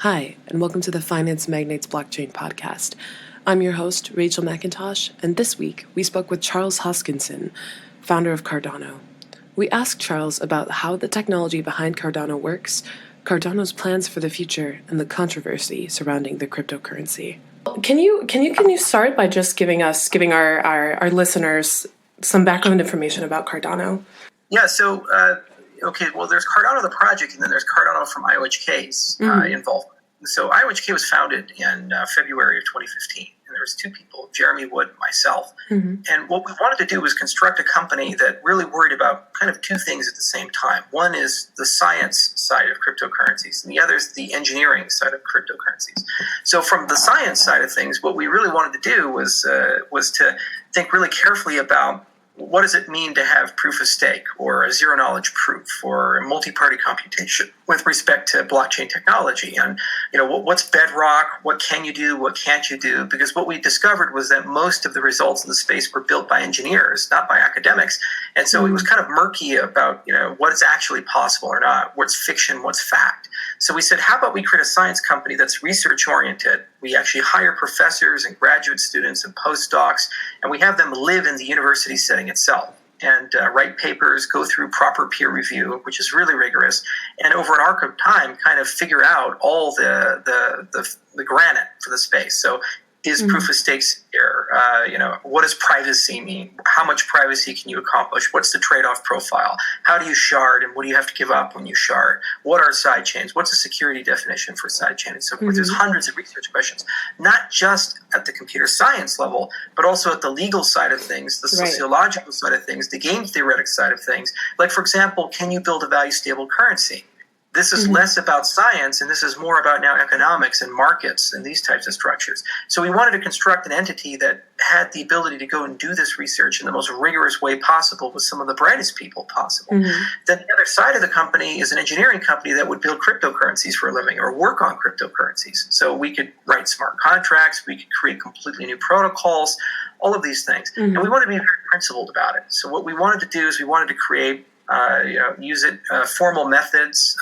Hi, and welcome to the Finance Magnates Blockchain Podcast. I'm your host, Rachel McIntosh, and this week we spoke with Charles Hoskinson, founder of Cardano. We asked Charles about how the technology behind Cardano works, Cardano's plans for the future, and the controversy surrounding the cryptocurrency. Can you start by just giving our listeners some background information about Cardano? Yeah, so there's Cardano the project, and then there's Cardano from IOHK's involvement. So IOHK was founded in February of 2015, and there was two people, Jeremy Wood and myself. And what we wanted to do was construct a company that really worried about kind of two things at the same time. One is the science side of cryptocurrencies, and the other is the engineering side of cryptocurrencies. So from the science side of things, what we really wanted to do was to think really carefully about what does it mean to have proof of stake or a zero knowledge proof or a multi-party computation with respect to blockchain technology? And, what's bedrock? What can you do? What can't you do? Because what we discovered was that most of the results in the space were built by engineers, not by academics. And so it was kind of murky about, what is actually possible or not, what's fiction, what's fact. So we said, how about we create a science company that's research oriented? We actually hire professors and graduate students and postdocs, and we have them live in the university setting itself and write papers, go through proper peer review, which is really rigorous, and over an arc of time kind of figure out all the granite for the space. So is proof of stake secure? What does privacy mean? How much privacy can you accomplish? What's the trade-off profile? How do you shard, and what do you have to give up when you shard? What are side chains? What's the security definition for side chain and so forth? There's hundreds of research questions, not just at the computer science level, but also at the legal side of things, the sociological side of things, the game theoretic side of things. Like, for example, can you build a value-stable currency? This is less about science, and this is more about now economics and markets and these types of structures. So we wanted to construct an entity that had the ability to go and do this research in the most rigorous way possible with some of the brightest people possible. Then the other side of the company is an engineering company that would build cryptocurrencies for a living or work on cryptocurrencies. So we could write smart contracts, we could create completely new protocols, all of these things. And we wanted to be very principled about it. So what we wanted to do is we wanted to create formal methods,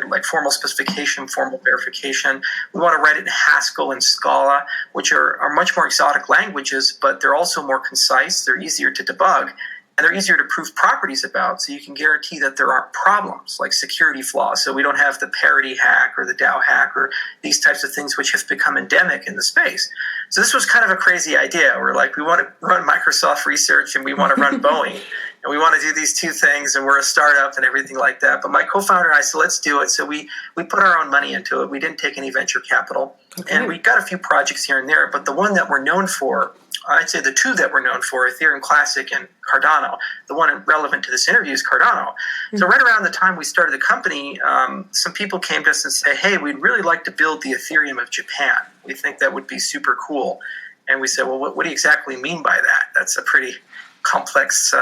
like formal specification, formal verification. We want to write it in Haskell and Scala, which are much more exotic languages, but they're also more concise, they're easier to debug, and they're easier to prove properties about, so you can guarantee that there aren't problems like security flaws. So we don't have the parity hack or the DAO hack or these types of things which have become endemic in the space. So this was kind of a crazy idea. We're like, we want to run Microsoft research and we want to run Boeing. And we want to do these two things, and we're a startup and everything like that. But my co-founder and I said, let's do it. So we put our own money into it. We didn't take any venture capital. And we got a few projects here and there. But the one that we're known for, I'd say the two that we're known for, Ethereum Classic and Cardano. The one relevant to this interview is Cardano. So right around the time we started the company, some people came to us and said, hey, we'd really like to build the Ethereum of Japan. We think that would be super cool. And we said, well, what do you exactly mean by that? That's a pretty complex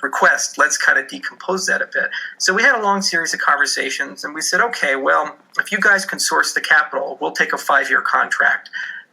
request. Let's kind of decompose that a bit. So we had a long series of conversations, and we said, okay, well, if you guys can source the capital, we'll take a 5-year contract.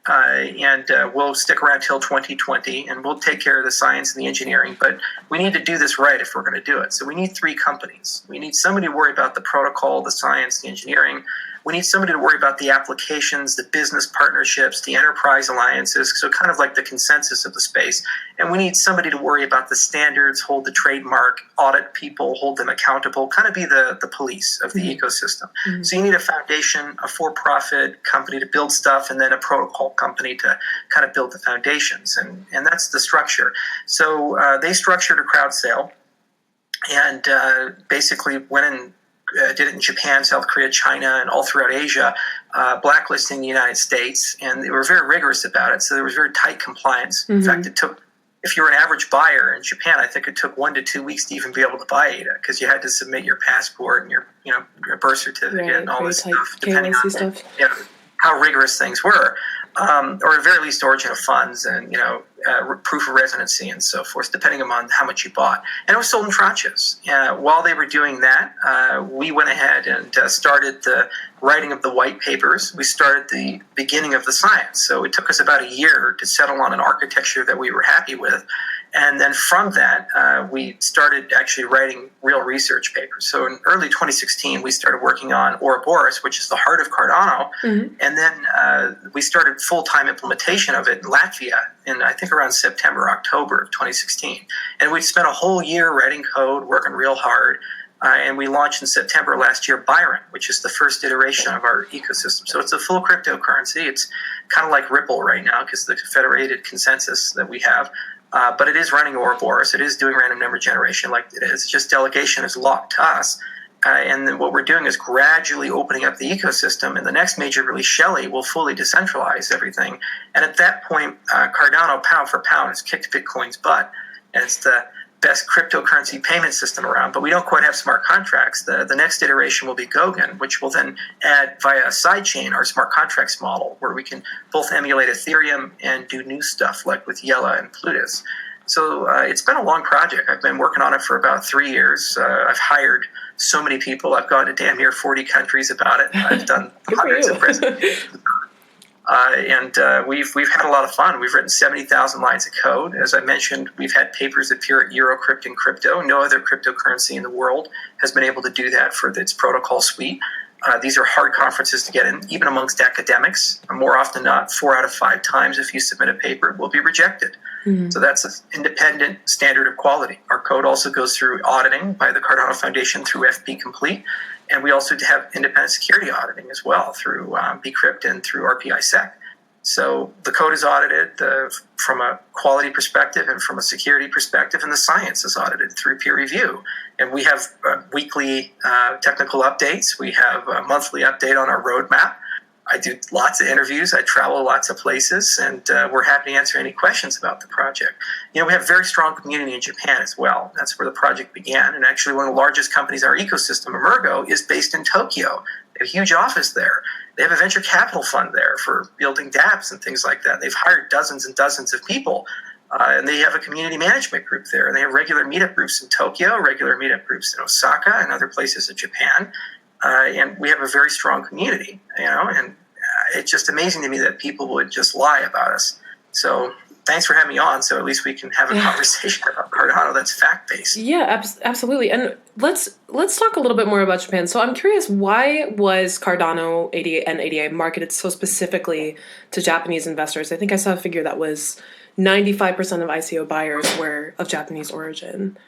And we'll stick around till 2020, and we'll take care of the science and the engineering. But we need to do this right if we're going to do it. So we need 3 companies. We need somebody to worry about the protocol, the science, the engineering. We need somebody to worry about the applications, the business partnerships, the enterprise alliances, so kind of like the consensus of the space. And we need somebody to worry about the standards, hold the trademark, audit people, hold them accountable, kind of be the police of the ecosystem. So you need a foundation, a for-profit company to build stuff, and then a protocol company to kind of build the foundations. And that's the structure. So they structured a crowd sale and basically went and did it in Japan, South Korea, China, and all throughout Asia, blacklisting the United States. And they were very rigorous about it. So there was very tight compliance. In fact, it took, if you're an average buyer in Japan, I think it took 1 to 2 weeks to even be able to buy ADA, because you had to submit your passport and your birth certificate and all this stuff, depending on how rigorous things were. Or at the very least, origin of funds and, proof of residency and so forth, depending on how much you bought. And it was sold in tranches. While they were doing that, we went ahead and started the writing of the white papers. We started the beginning of the science. So it took us about a year to settle on an architecture that we were happy with. And then from that, we started actually writing real research papers. So in early 2016, we started working on Ouroboros, which is the heart of Cardano. Mm-hmm. And then we started full-time implementation of it in Latvia in, I think, around September, October of 2016. And we spent a whole year writing code, working real hard. And we launched in September last year Byron, which is the first iteration of our ecosystem. So it's a full cryptocurrency. It's kind of like Ripple right now because the federated consensus that we have. But it is running Ouroboros. It is doing random number generation like it is. Just delegation is locked to us. And then what we're doing is gradually opening up the ecosystem. And the next major release, Shelley, will fully decentralize everything. And at that point, Cardano, pound for pound, has kicked Bitcoin's butt. And it's the best cryptocurrency payment system around, but we don't quite have smart contracts. The next iteration will be Goguen, which will then add via a sidechain our smart contracts model, where we can both emulate Ethereum and do new stuff like with Yella and Plutus. So it's been a long project. I've been working on it for about 3 years. I've hired so many people. I've gone to damn near 40 countries about it. I've done hundreds of presentations. And we've had a lot of fun. We've written 70,000 lines of code. As I mentioned, we've had papers appear at Eurocrypt and Crypto. No other cryptocurrency in the world has been able to do that for its protocol suite. These are hard conferences to get in, even amongst academics. More often than not, 4 out of 5 times if you submit a paper, it will be rejected. Mm-hmm. So that's an independent standard of quality. Our code also goes through auditing by the Cardano Foundation through FP Complete. And we also have independent security auditing as well through Bcrypt and through RPI-SEC. So the code is audited from a quality perspective and from a security perspective, and the science is audited through peer review. And we have weekly technical updates. We have a monthly update on our roadmap. I do lots of interviews. I travel lots of places, and we're happy to answer any questions about the project. We have a very strong community in Japan as well. That's where the project began. And actually, one of the largest companies in our ecosystem, Emergo, is based in Tokyo. They have a huge office there. They have a venture capital fund there for building dApps and things like that. They've hired dozens and dozens of people. And they have a community management group there. And they have regular meetup groups in Tokyo, regular meetup groups in Osaka, and other places in Japan. And we have a very strong community, and it's just amazing to me that people would just lie about us. So thanks for having me on, so at least we can have a conversation about Cardano that's fact-based. Yeah, absolutely. And let's talk a little bit more about Japan. So I'm curious, why was Cardano 88 and 88 marketed so specifically to Japanese investors? I think I saw a figure that was 95% of ICO buyers were of Japanese origin.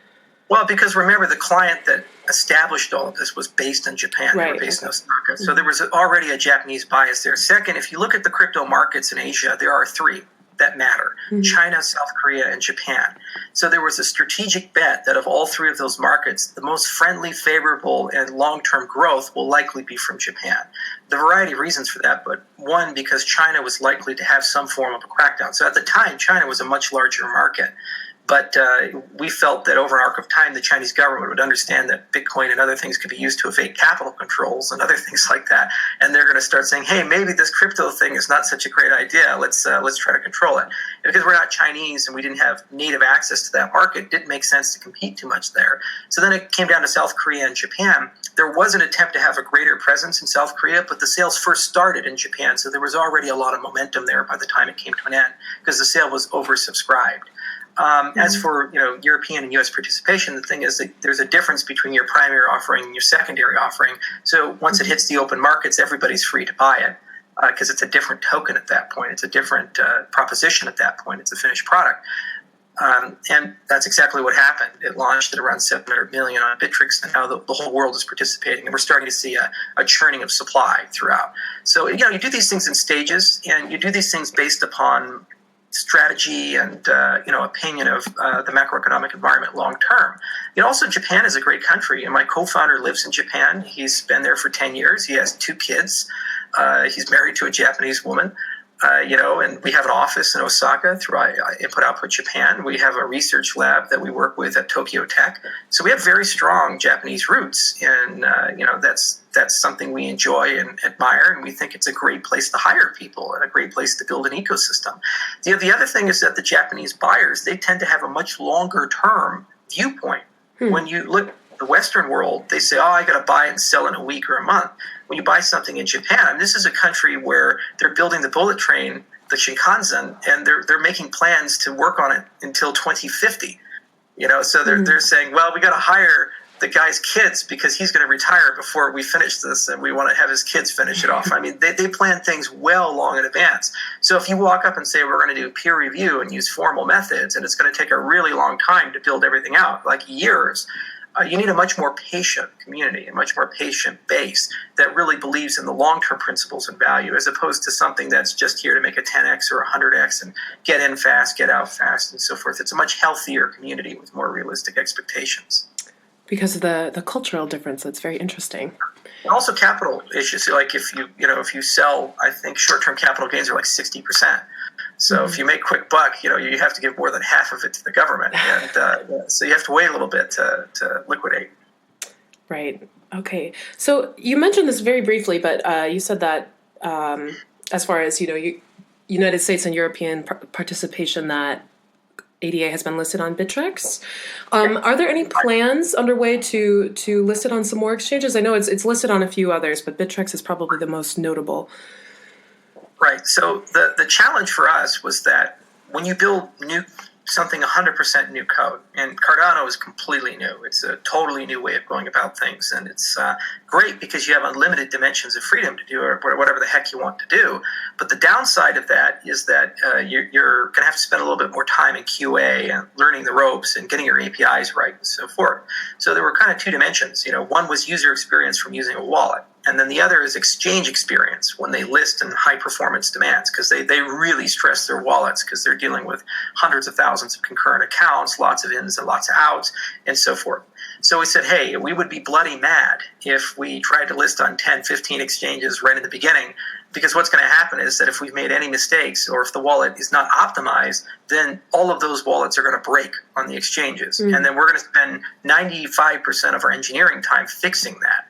Well, because remember, the client that established all of this was based in Japan. Right. They were based in Osaka. So there was already a Japanese bias there. Second, if you look at the crypto markets in Asia, there are 3 that matter: China, South Korea, and Japan. So there was a strategic bet that of all 3 of those markets, the most friendly, favorable, and long-term growth will likely be from Japan. The variety of reasons for that, but one, because China was likely to have some form of a crackdown. So at the time, China was a much larger market. But we felt that over an arc of time, the Chinese government would understand that Bitcoin and other things could be used to evade capital controls and other things like that. And they're going to start saying, hey, maybe this crypto thing is not such a great idea. Let's try to control it. And because we're not Chinese and we didn't have native access to that market, it didn't make sense to compete too much there. So then it came down to South Korea and Japan. There was an attempt to have a greater presence in South Korea, but the sales first started in Japan. So there was already a lot of momentum there by the time it came to an end because the sale was oversubscribed. As for European and U.S. participation, the thing is that there's a difference between your primary offering and your secondary offering. So once it hits the open markets, everybody's free to buy it because it's a different token at that point. It's a different proposition at that point. It's a finished product. And that's exactly what happened. It launched at around 700 million on Bittrex, and now the whole world is participating, and we're starting to see a churning of supply throughout. So you do these things in stages, and you do these things based upon strategy and opinion of the macroeconomic environment long term. Also Japan is a great country, and my co-founder lives in Japan. He's been there for 10 years. He has 2 kids. He's married to a Japanese woman. And we have an office in Osaka through Input Output Japan. We have a research lab that we work with at Tokyo Tech. So we have very strong Japanese roots, and that's something we enjoy and admire, and we think it's a great place to hire people and a great place to build an ecosystem. The other thing is that the Japanese buyers, they tend to have a much longer term viewpoint. When you look at the Western world, they say, I got to buy it and sell in a week or a month. when you buy something in Japan, I mean, this is a country where they're building the bullet train, the Shinkansen, and they're making plans to work on it until 2050. So they're saying, well, we got to hire the guy's kids because he's going to retire before we finish this, and we want to have his kids finish it off. I mean, they plan things well long in advance. So if you walk up and say, we're going to do peer review and use formal methods, and it's going to take a really long time to build everything out, like years, you need a much more patient community, a much more patient base that really believes in the long-term principles and value, as opposed to something that's just here to make a 10x or a 100x and get in fast, get out fast, and so forth. It's a much healthier community with more realistic expectations. Because of the cultural difference, that's very interesting. And also capital issues. Like if you sell, I think short-term capital gains are like 60%. So if you make quick buck, you have to give more than half of it to the government, and so you have to wait a little bit to liquidate. Right. Okay. So you mentioned this very briefly, but you said that as far as United States and European participation, that ADA has been listed on Bittrex. Are there any plans underway to list it on some more exchanges? I know it's listed on a few others, but Bittrex is probably the most notable. Right. So the challenge for us was that when you build something 100% new code, and Cardano is completely new. It's a totally new way of going about things, and it's great because you have unlimited dimensions of freedom to do whatever the heck you want to do. But the downside of that is that you're going to have to spend a little bit more time in QA and learning the ropes and getting your APIs right and so forth. So there were kind of two dimensions. One was user experience from using a wallet, and then the other is exchange experience when they list in high performance demands, because they really stress their wallets because they're dealing with hundreds of thousands of concurrent accounts, lots of ins and lots of outs, and so forth. So we said, hey, we would be bloody mad if we tried to list on 10, 15 exchanges right in the beginning, because what's going to happen is that if we've made any mistakes or if the wallet is not optimized, then all of those wallets are going to break on the exchanges. And then we're going to spend 95% of our engineering time fixing that.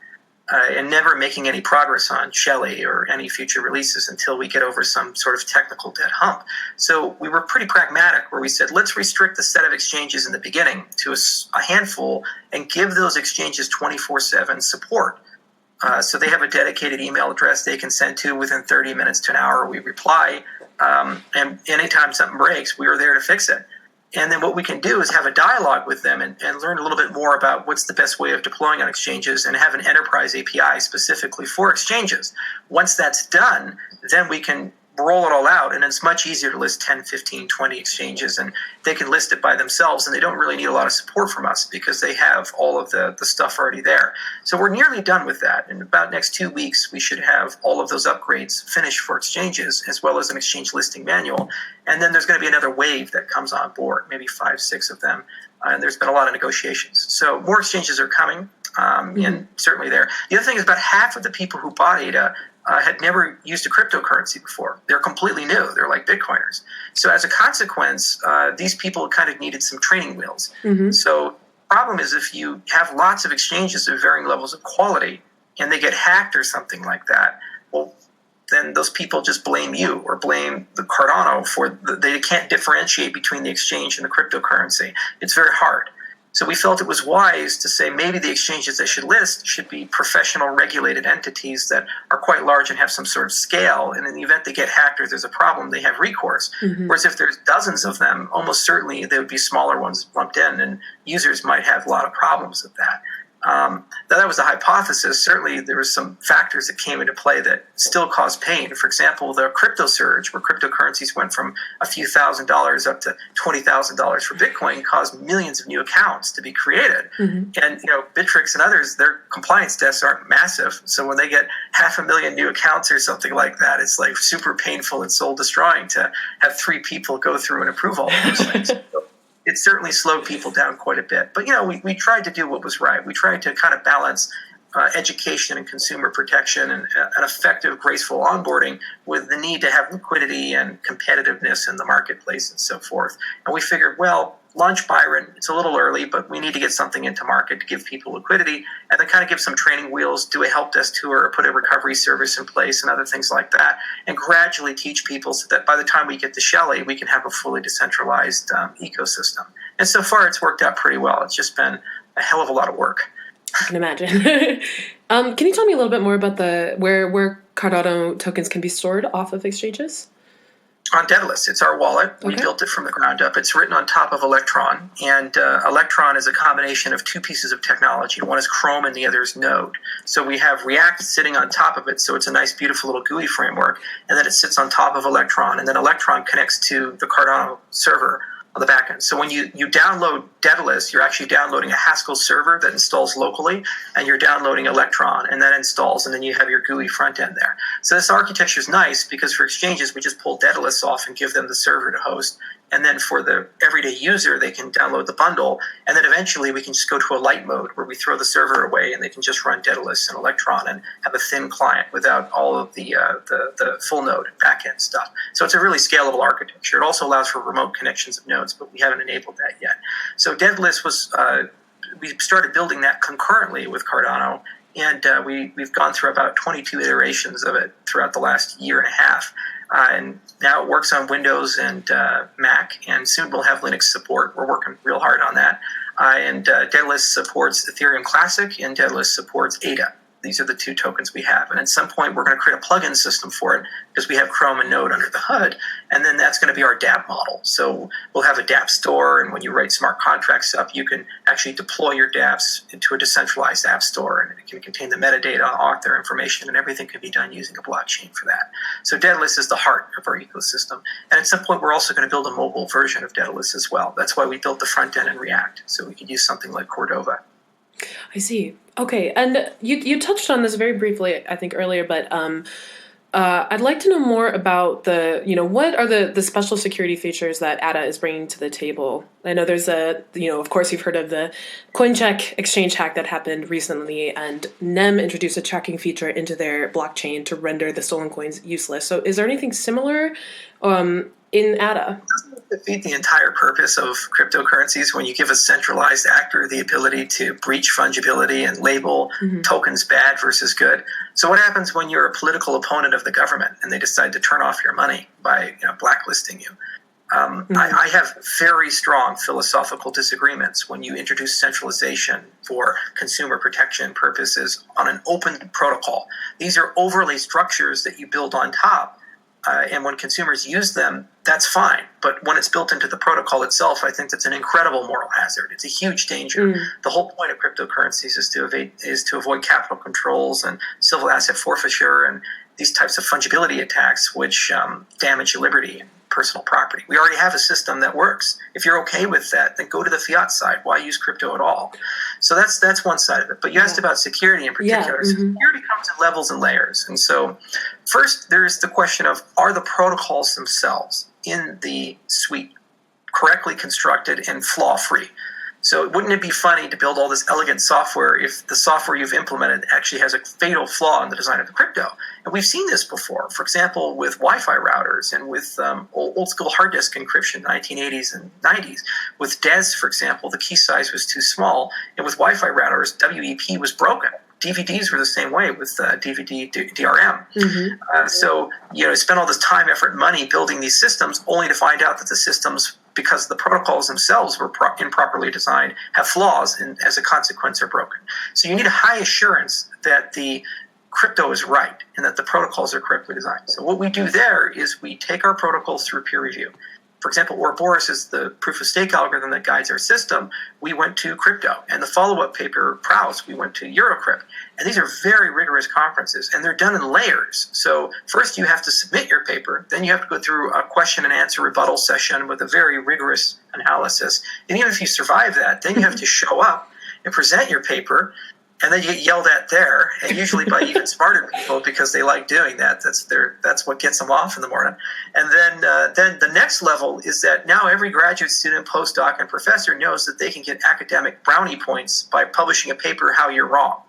And never making any progress on Shelley or any future releases until we get over some sort of technical dead hump. So we were pretty pragmatic where we said, let's restrict the set of exchanges in the beginning to a handful and give those exchanges 24/7 support. So they have a dedicated email address they can send to within 30 minutes to an hour. We reply, and anytime something breaks, we are there to fix it. And then what we can do is have a dialogue with them and learn a little bit more about what's the best way of deploying on exchanges and have an enterprise API specifically for exchanges. Once that's done, then we can roll it all out, and it's much easier to list 10, 15, 20 exchanges, and they can list it by themselves, and they don't really need a lot of support from us because they have all of the stuff already there. So we're nearly done with that. In about next 2 weeks, we should have all of those upgrades finished for exchanges, as well as an exchange listing manual. And then there's going to be another wave that comes on board, maybe 5, 6 of them. And there's been a lot of negotiations. So more exchanges are coming, and certainly there. The other thing is about half of the people who bought ADA had never used a cryptocurrency before. They're completely new. They're like Bitcoiners. So as a consequence, these people kind of needed some training wheels. So the problem is if you have lots of exchanges of varying levels of quality and they get hacked or something like that, well, then those people just blame you or blame the Cardano they can't differentiate between the exchange and the cryptocurrency. It's very hard. So we felt it was wise to say maybe the exchanges they should list should be professional regulated entities that are quite large and have some sort of scale. And in the event they get hacked or there's a problem, they have recourse. Whereas if there's dozens of them, almost certainly there would be smaller ones lumped in, and users might have a lot of problems with that. That was the hypothesis. Certainly there were some factors that came into play that still caused pain. For example, the crypto surge, where cryptocurrencies went from a few $1,000s up to $20,000 for Bitcoin, caused millions of new accounts to be created. And Bittrex and others, their compliance desks aren't massive. So when they get 500,000 new accounts or something like that, it's like super painful and soul destroying to have 3 people go through and approve all of those things. It certainly slowed people down quite a bit. But, we tried to do what was right. We tried to kind of balance education and consumer protection and an effective, graceful onboarding with the need to have liquidity and competitiveness in the marketplace and so forth. And we figured, well, launch Byron. It's a little early, but we need to get something into market to give people liquidity and then kind of give some training wheels, do a help desk tour, put a recovery service in place and other things like that, and gradually teach people so that by the time we get to Shelley, we can have a fully decentralized ecosystem. And so far, it's worked out pretty well. It's just been a hell of a lot of work. I can imagine. Can you tell me a little bit more about where Cardano tokens can be stored off of exchanges? On Daedalus, it's our wallet. We built it from the ground up. It's written on top of Electron, and Electron is a combination of two pieces of technology. One is Chrome and the other is Node. So we have React sitting on top of it, so it's a nice, beautiful little GUI framework, and then it sits on top of Electron, and then Electron connects to the Cardano server on the back end. So when you download Daedalus, you're actually downloading a Haskell server that installs locally, and you're downloading Electron, and that installs, and then you have your GUI front end there. So this architecture is nice because for exchanges, we just pull Daedalus off and give them the server to host. And then for the everyday user, they can download the bundle. And then eventually we can just go to a light mode where we throw the server away and they can just run Daedalus and Electron and have a thin client without all of the full node and backend stuff. So it's a really scalable architecture. It also allows for remote connections of nodes, but we haven't enabled that yet. So Daedalus was, we started building that concurrently with Cardano. And we've gone through about 22 iterations of it throughout the last year and a half. And now it works on Windows and Mac, and soon we'll have Linux support. We're working real hard on that. And Daedalus supports Ethereum Classic, and Daedalus supports ADA. These are the two tokens we have. And at some point, we're going to create a plugin system for it because we have Chrome and Node under the hood. And then that's going to be our dApp model. So we'll have a dApp store. And when you write smart contracts up, you can actually deploy your dApps into a decentralized app store. And it can contain the metadata, author information, and everything can be done using a blockchain for that. So Daedalus is the heart of our ecosystem. And at some point, we're also going to build a mobile version of Daedalus as well. That's why we built the front end in React. So we could use something like Cordova. I see. Okay, and you touched on this very briefly, I think, earlier, but I'd like to know more about what are the special security features that ADA is bringing to the table? I know there's of course you've heard of the CoinCheck exchange hack that happened recently, and NEM introduced a tracking feature into their blockchain to render the stolen coins useless. So is there anything similar in ADA? Doesn't it defeat the entire purpose of cryptocurrencies when you give a centralized actor the ability to breach fungibility and label tokens bad versus good? So what happens when you're a political opponent of the government and they decide to turn off your money by blacklisting you? I have very strong philosophical disagreements when you introduce centralization for consumer protection purposes on an open protocol. These are overlay structures that you build on top. And when consumers use them, that's fine. But when it's built into the protocol itself, I think that's an incredible moral hazard. It's a huge danger. The whole point of cryptocurrencies is to avoid capital controls and civil asset forfeiture and these types of fungibility attacks, which damage liberty and personal property. We already have a system that works. If you're okay with that, then go to the fiat side. Why use crypto at all? So that's one side of it. But you asked about security in particular. So security comes in levels and layers. And so first, there's the question of, are the protocols themselves in the suite correctly constructed and flaw-free? So wouldn't it be funny to build all this elegant software if the software you've implemented actually has a fatal flaw in the design of the crypto? And we've seen this before, for example, with Wi-Fi routers and with old-school hard disk encryption in the 1980s and 90s. With DES, for example, the key size was too small, and with Wi-Fi routers, WEP was broken. DVDs were the same way with DVD DRM. So, spend all this time, effort, and money building these systems only to find out that the systems, because the protocols themselves were improperly designed, have flaws and as a consequence are broken. So you need a high assurance that the crypto is right and that the protocols are correctly designed. So what we do there is we take our protocols through peer review. For example, Ouroboros is the proof-of-stake algorithm that guides our system. We went to crypto. And the follow-up paper, Proust, we went to Eurocrypt. And these are very rigorous conferences, and they're done in layers. So first you have to submit your paper. Then you have to go through a question and answer rebuttal session with a very rigorous analysis. And even if you survive that, then you have to show up and present your paper. And then you get yelled at there, and usually by even smarter people because they like doing that. That's what gets them off in the morning. And then the next level is that now every graduate student, postdoc, and professor knows that they can get academic brownie points by publishing a paper how you're wrong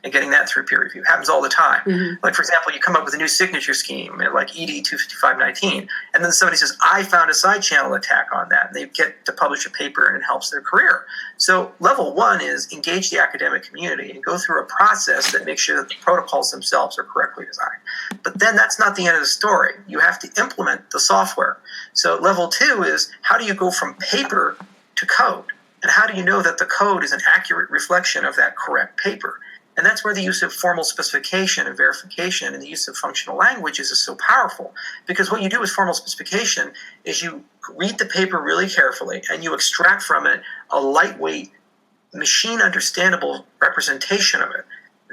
and getting that through peer review. It happens all the time. Like, for example, you come up with a new signature scheme, like ED 25519, and then somebody says, I found a side channel attack on that, and they get to publish a paper, and it helps their career. So level one is engage the academic community and go through a process that makes sure that the protocols themselves are correctly designed. But then that's not the end of the story. You have to implement the software. So level two is, how do you go from paper to code? And how do you know that the code is an accurate reflection of that correct paper? And that's where the use of formal specification and verification and the use of functional languages is so powerful. Because what you do with formal specification is you read the paper really carefully and you extract from it a lightweight, machine understandable representation of it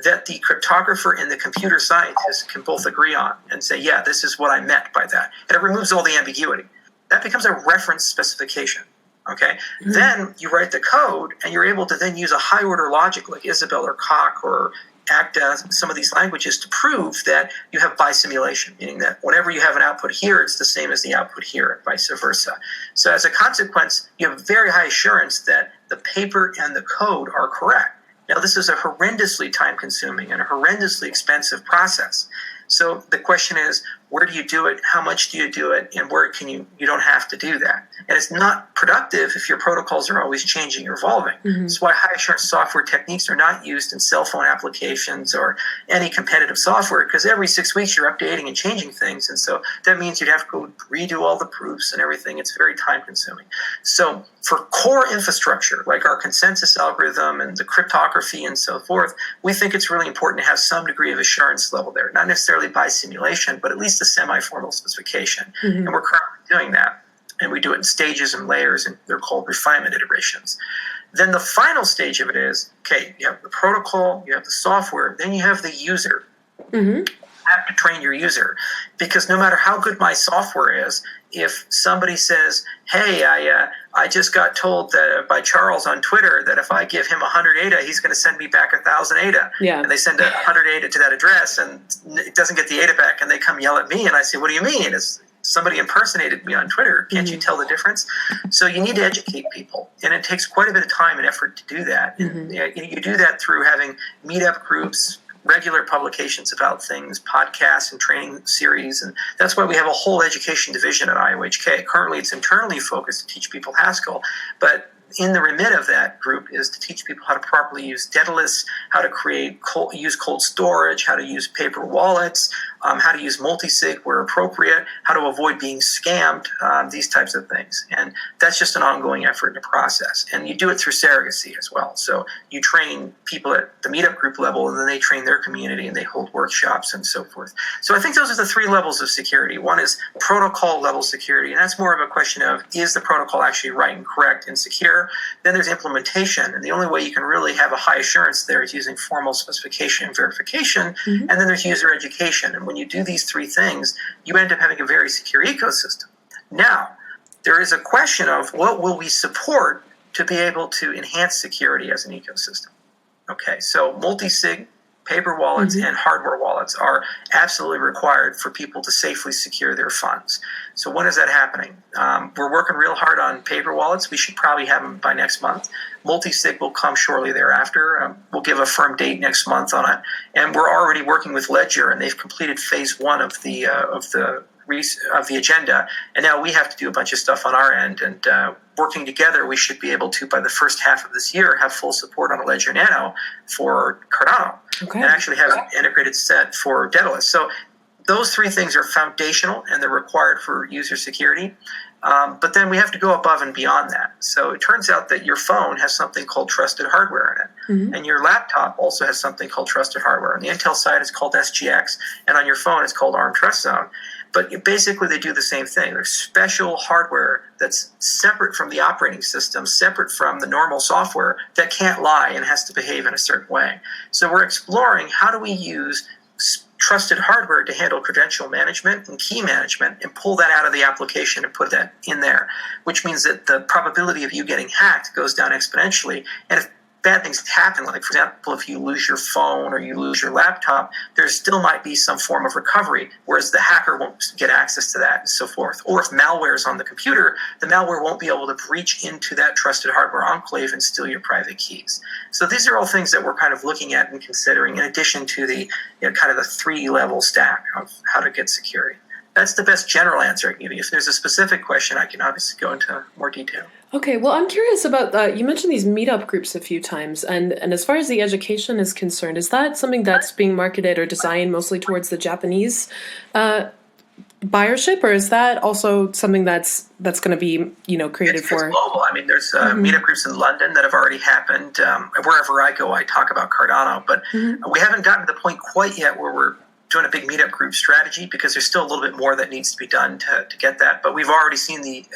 that the cryptographer and the computer scientist can both agree on and say, yeah, this is what I meant by that. And it removes all the ambiguity. That becomes a reference specification. Okay. Mm-hmm. Then you write the code and you're able to then use a high order logic like Isabelle or Coq or ACTA, some of these languages, to prove that you have bisimulation, meaning that whenever you have an output here, it's the same as the output here, and vice versa. So as a consequence, you have very high assurance that the paper and the code are correct. Now, this is a horrendously time-consuming and a horrendously expensive process. So the question is, where do you do it? How much do you do it? And where can you don't have to do that. And it's not productive if your protocols are always changing or evolving. Mm-hmm. That's why high assurance software techniques are not used in cell phone applications or any competitive software, because every 6 weeks you're updating and changing things. And so that means you'd have to go redo all the proofs and everything. It's very time consuming. So for core infrastructure, like our consensus algorithm and the cryptography and so forth, we think it's really important to have some degree of assurance level there, not necessarily by simulation, but at least a semi-formal specification. Mm-hmm. And we're currently doing that. And we do it in stages and layers, and they're called refinement iterations. Then the final stage of it is, okay, you have the protocol, you have the software, then you have the user. Mm-hmm. You have to train your user. Because no matter how good my software is, if somebody says, hey, I just got told that by Charles on Twitter that if I give him 100 ADA, he's going to send me back 1,000 ADA. Yeah. And they send 100 ADA to that address, and it doesn't get the ADA back, and they come yell at me, and I say, what do you mean? It's somebody impersonated me on Twitter. Can't you tell the difference? So you need to educate people, and it takes quite a bit of time and effort to do that. Mm-hmm. And you do that through having meetup groups, regular publications about things, podcasts and training series. And that's why we have a whole education division at IOHK. Currently, it's internally focused to teach people Haskell, but in the remit of that group is to teach people how to properly use Daedalus, how to use cold storage, how to use paper wallets, how to use multisig where appropriate, how to avoid being scammed, these types of things. And that's just an ongoing effort and a process. And you do it through surrogacy as well. So you train people at the meetup group level, and then they train their community, and they hold workshops and so forth. So I think those are the three levels of security. One is protocol level security, and that's more of a question of, is the protocol actually right and correct and secure? Then there's implementation, and the only way you can really have a high assurance there is using formal specification and verification. Mm-hmm. And then there's user education. And when you do these three things, you end up having a very secure ecosystem. Now, there is a question of what will we support to be able to enhance security as an ecosystem. Okay, so multi-sig, paper wallets, mm-hmm. and hardware wallets are absolutely required for people to safely secure their funds. So when is that happening? We're working real hard on paper wallets. We should probably have them by next month. Multi-sig will come shortly thereafter. We'll give a firm date next month on it. And we're already working with Ledger, and they've completed phase one of the agenda. And now we have to do a bunch of stuff on our end. And working together, we should be able to, by the first half of this year, have full support on a Ledger Nano for Cardano. Okay. And actually have an integrated set for Daedalus. So those three things are foundational, and they're required for user security. But then we have to go above and beyond that. So it turns out that your phone has something called trusted hardware in it. Mm-hmm. And your laptop also has something called trusted hardware. On the Intel side, it's called SGX. And on your phone, it's called ARM Trust Zone. But basically, they do the same thing. There's special hardware that's separate from the operating system, separate from the normal software, that can't lie and has to behave in a certain way. So we're exploring, how do we use trusted hardware to handle credential management and key management and pull that out of the application and put that in there, which means that the probability of you getting hacked goes down exponentially. And if bad things happen, like, for example, if you lose your phone or you lose your laptop, there still might be some form of recovery, whereas the hacker won't get access to that and so forth. Or if malware is on the computer, the malware won't be able to breach into that trusted hardware enclave and steal your private keys. So these are all things that we're kind of looking at and considering, in addition to the kind of the three-level stack of how to get security. That's the best general answer I can give you. If there's a specific question, I can obviously go into more detail. Okay, well, I'm curious about, you mentioned these meetup groups a few times, and as far as the education is concerned, is that something that's being marketed or designed mostly towards the Japanese buyership, or is that also something that's going to be created It's for? global. I mean, there's meetup groups in London that have already happened. Wherever I go, I talk about Cardano, but we haven't gotten to the point quite yet where we're doing a big meetup group strategy, because there's still a little bit more that needs to be done to get that. But we've already seen the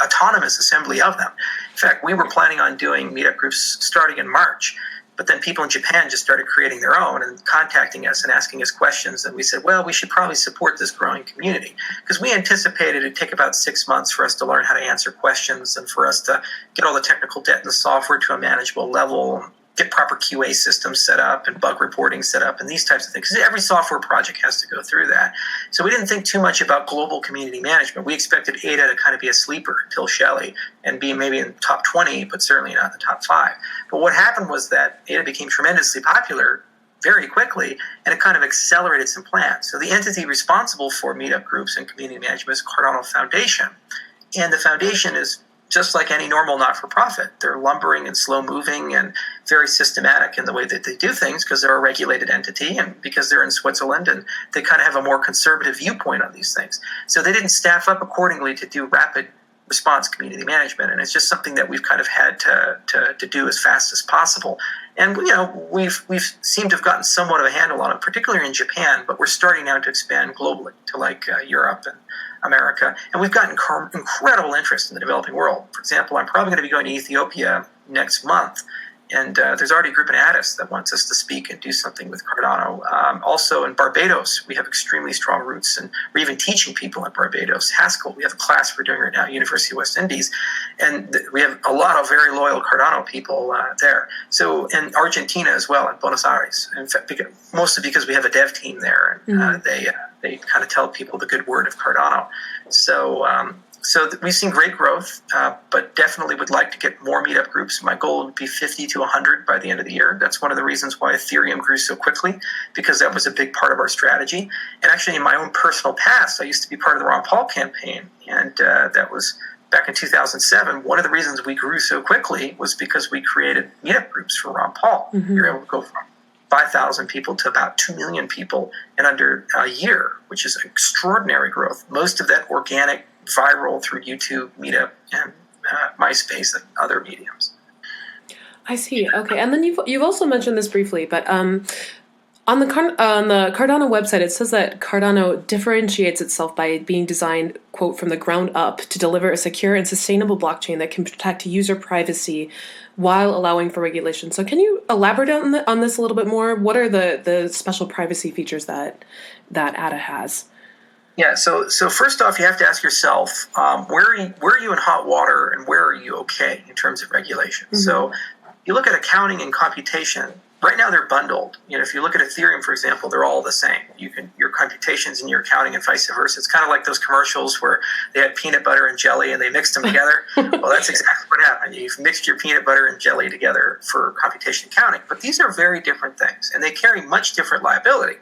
autonomous assembly of them. In fact, we were planning on doing meetup groups starting in March. But then people in Japan just started creating their own and contacting us and asking us questions. And we said, well, we should probably support this growing community, because we anticipated it'd take about 6 months for us to learn how to answer questions and for us to get all the technical debt in the software to a manageable level, get proper QA systems set up and bug reporting set up and these types of things. Because every software project has to go through that. So we didn't think too much about global community management. We expected Ada to kind of be a sleeper until Shelley and be maybe in the top 20, but certainly not in the top 5. But what happened was that Ada became tremendously popular very quickly, and it kind of accelerated some plans. So the entity responsible for meetup groups and community management is Cardano Foundation. And the foundation is just like any normal not-for-profit. They're lumbering and slow-moving and very systematic in the way that they do things, because they're a regulated entity and because they're in Switzerland, and they kind of have a more conservative viewpoint on these things. So they didn't staff up accordingly to do rapid response community management, and it's just something that we've kind of had to do as fast as possible. And we've seemed to have gotten somewhat of a handle on it, particularly in Japan, but we're starting now to expand globally to like Europe and America, and we've gotten incredible interest in the developing world. For example, I'm probably going to be going to Ethiopia next month, and there's already a group in Addis that wants us to speak and do something with Cardano. Also in Barbados, we have extremely strong roots, and we're even teaching people in Barbados. Haskell, we have a class we're doing right now at University of West Indies, and we have a lot of very loyal Cardano people there. So in Argentina as well, in Buenos Aires, in fact, mostly because we have a dev team there, and they kind of tell people the good word of Cardano. So we've seen great growth, but definitely would like to get more meetup groups. My goal would be 50 to 100 by the end of the year. That's one of the reasons why Ethereum grew so quickly, because that was a big part of our strategy. And actually, in my own personal past, I used to be part of the Ron Paul campaign, and that was back in 2007. One of the reasons we grew so quickly was because we created meetup groups for Ron Paul. We were able to go from 5,000 people to about 2 million people in under a year, which is extraordinary growth. Most of that organic, viral through YouTube, Meetup, and MySpace and other mediums. I see. Okay, and then you've also mentioned this briefly, but on the Cardano website, it says that Cardano differentiates itself by being designed, quote, from the ground up to deliver a secure and sustainable blockchain that can protect user privacy while allowing for regulation. So can you elaborate on this a little bit more? What are the special privacy features that ADA has? Yeah, so first off, you have to ask yourself, where are you in hot water and where are you okay in terms of regulation? So you look at accounting and computation. Right now, they're bundled. If you look at Ethereum, for example, they're all the same. Your computations and your accounting and vice versa. It's kind of like those commercials where they had peanut butter and jelly and they mixed them together. Well, that's exactly what happened. You've mixed your peanut butter and jelly together for computation accounting. But these are very different things, and they carry much different liability.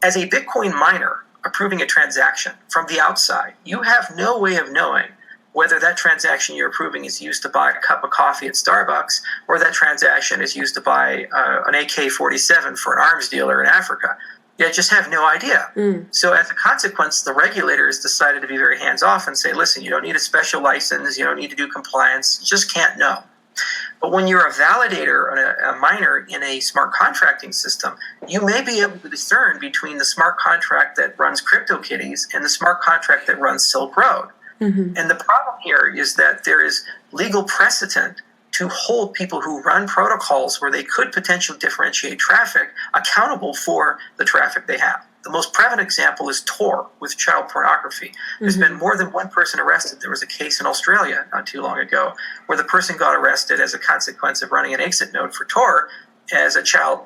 As a Bitcoin miner approving a transaction from the outside, you have no way of knowing whether that transaction you're approving is used to buy a cup of coffee at Starbucks or that transaction is used to buy an AK-47 for an arms dealer in Africa. You just have no idea. So as a consequence, the regulators decided to be very hands-off and say, listen, you don't need a special license, you don't need to do compliance, you just can't know. But when you're a validator and a miner in a smart contracting system, you may be able to discern between the smart contract that runs CryptoKitties and the smart contract that runs Silk Road. And the problem here is that there is legal precedent to hold people who run protocols where they could potentially differentiate traffic accountable for the traffic they have. The most prevalent example is Tor with child pornography. There's been more than one person arrested. There was a case in Australia not too long ago where the person got arrested as a consequence of running an exit node for Tor as a child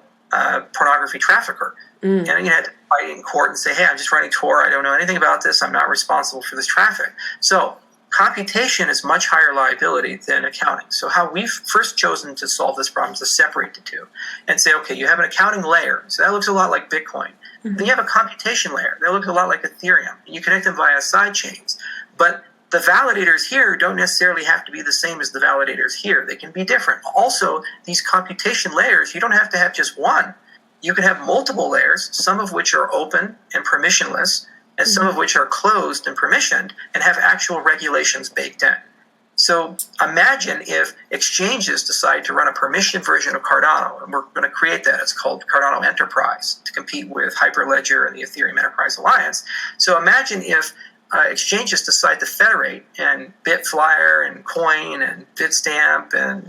pornography trafficker. And you had to fight in court and say, hey, I'm just running Tor. I don't know anything about this. I'm not responsible for this traffic. So computation is much higher liability than accounting. So how we've first chosen to solve this problem is to separate the two and say, okay, you have an accounting layer. So that looks a lot like Bitcoin. Then you have a computation layer. That looks a lot like Ethereum. And you connect them via side chains. But the validators here don't necessarily have to be the same as the validators here. They can be different. Also, these computation layers, you don't have to have just one. You can have multiple layers, some of which are open and permissionless, and some of which are closed and permissioned and have actual regulations baked in. So imagine if exchanges decide to run a permissioned version of Cardano, and we're going to create that. It's called Cardano Enterprise to compete with Hyperledger and the Ethereum Enterprise Alliance. So imagine if exchanges decide to federate, and Bitflyer and Coin and Bitstamp and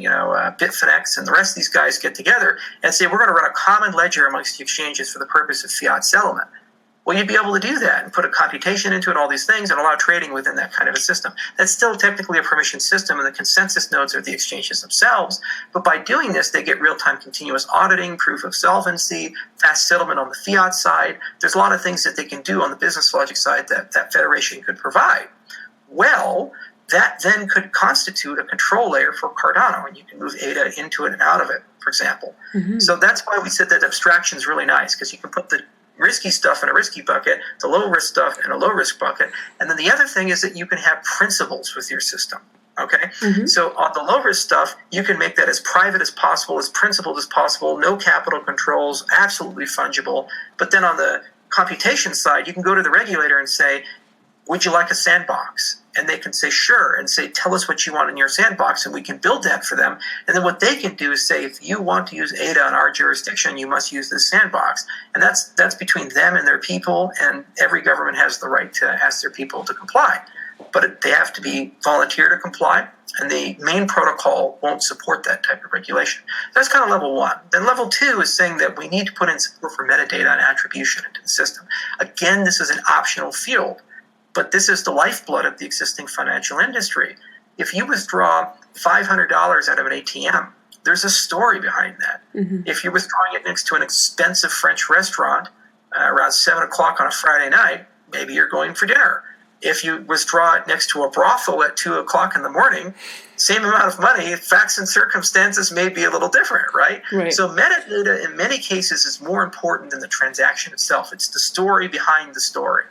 Bitfinex and the rest of these guys get together and say, we're going to run a common ledger amongst the exchanges for the purpose of fiat settlement. Well, you'd be able to do that and put a computation into it, all these things, and allow trading within that kind of a system. That's still technically a permission system, and the consensus nodes are the exchanges themselves. But by doing this, they get real-time continuous auditing, proof of solvency, fast settlement on the fiat side. There's a lot of things that they can do on the business logic side that federation could provide. Well, that then could constitute a control layer for Cardano, and you can move ADA into it and out of it, for example. So that's why we said that abstraction is really nice, because you can put the risky stuff in a risky bucket, the low-risk stuff in a low-risk bucket. And then the other thing is that you can have principles with your system, okay? So on the low-risk stuff, you can make that as private as possible, as principled as possible, no capital controls, absolutely fungible. But then on the computation side, you can go to the regulator and say, would you like a sandbox? And they can say, sure, and say, tell us what you want in your sandbox, and we can build that for them. And then what they can do is say, if you want to use ADA in our jurisdiction, you must use this sandbox. And that's between them and their people, and every government has the right to ask their people to comply. But they have to be volunteer to comply, and the main protocol won't support that type of regulation. That's kind of level one. Then level two is saying that we need to put in support for metadata and attribution into the system. Again, this is an optional field, but this is the lifeblood of the existing financial industry. If you withdraw $500 out of an ATM, there's a story behind that. If you're withdrawing it next to an expensive French restaurant around 7 o'clock on a Friday night, maybe you're going for dinner. If you withdraw it next to a brothel at 2 o'clock in the morning, same amount of money, facts and circumstances may be a little different, right? So metadata in many cases is more important than the transaction itself. It's the story behind the story.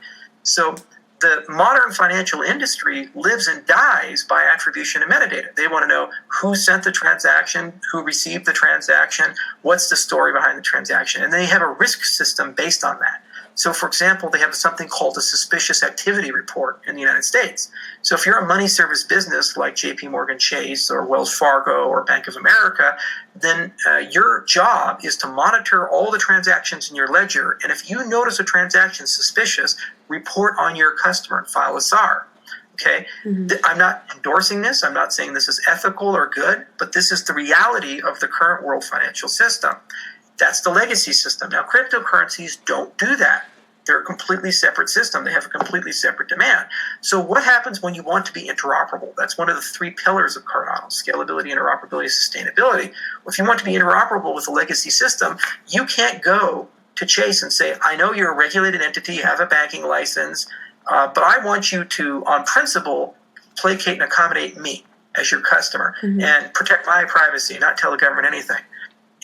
So the modern financial industry lives and dies by attribution and metadata. They want to know who sent the transaction, who received the transaction, what's the story behind the transaction, and they have a risk system based on that. So, for example, they have something called a suspicious activity report in the United States. So if you're a money service business like JP Morgan Chase or Wells Fargo or Bank of America, then your job is to monitor all the transactions in your ledger. And if you notice a transaction suspicious, report on your customer and file a SAR. Okay, I'm not endorsing this. I'm not saying this is ethical or good, but this is the reality of the current world financial system. That's the legacy system. Now, cryptocurrencies don't do that. They're a completely separate system. They have a completely separate demand. So what happens when you want to be interoperable? That's one of the three pillars of Cardano: scalability, interoperability, sustainability. Well, if you want to be interoperable with a legacy system, you can't go to Chase and say, I know you're a regulated entity, you have a banking license, but I want you to, on principle, placate and accommodate me as your customer and protect my privacy, not tell the government anything.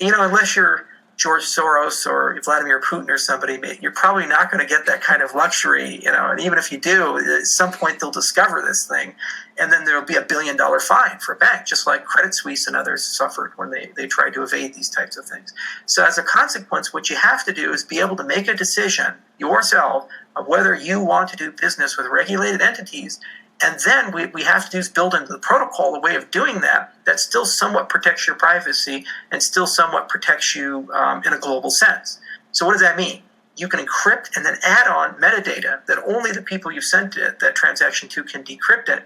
Unless you're George Soros or Vladimir Putin or somebody, you're probably not going to get that kind of luxury, and even if you do, at some point they'll discover this thing, and then there'll be $1 billion fine for a bank, just like Credit Suisse and others suffered when they tried to evade these types of things. So as a consequence, what you have to do is be able to make a decision yourself of whether you want to do business with regulated entities. And then we have to do is build into the protocol a way of doing that still somewhat protects your privacy and still somewhat protects you in a global sense. So what does that mean? You can encrypt and then add on metadata that only the people you've sent that transaction to can decrypt it.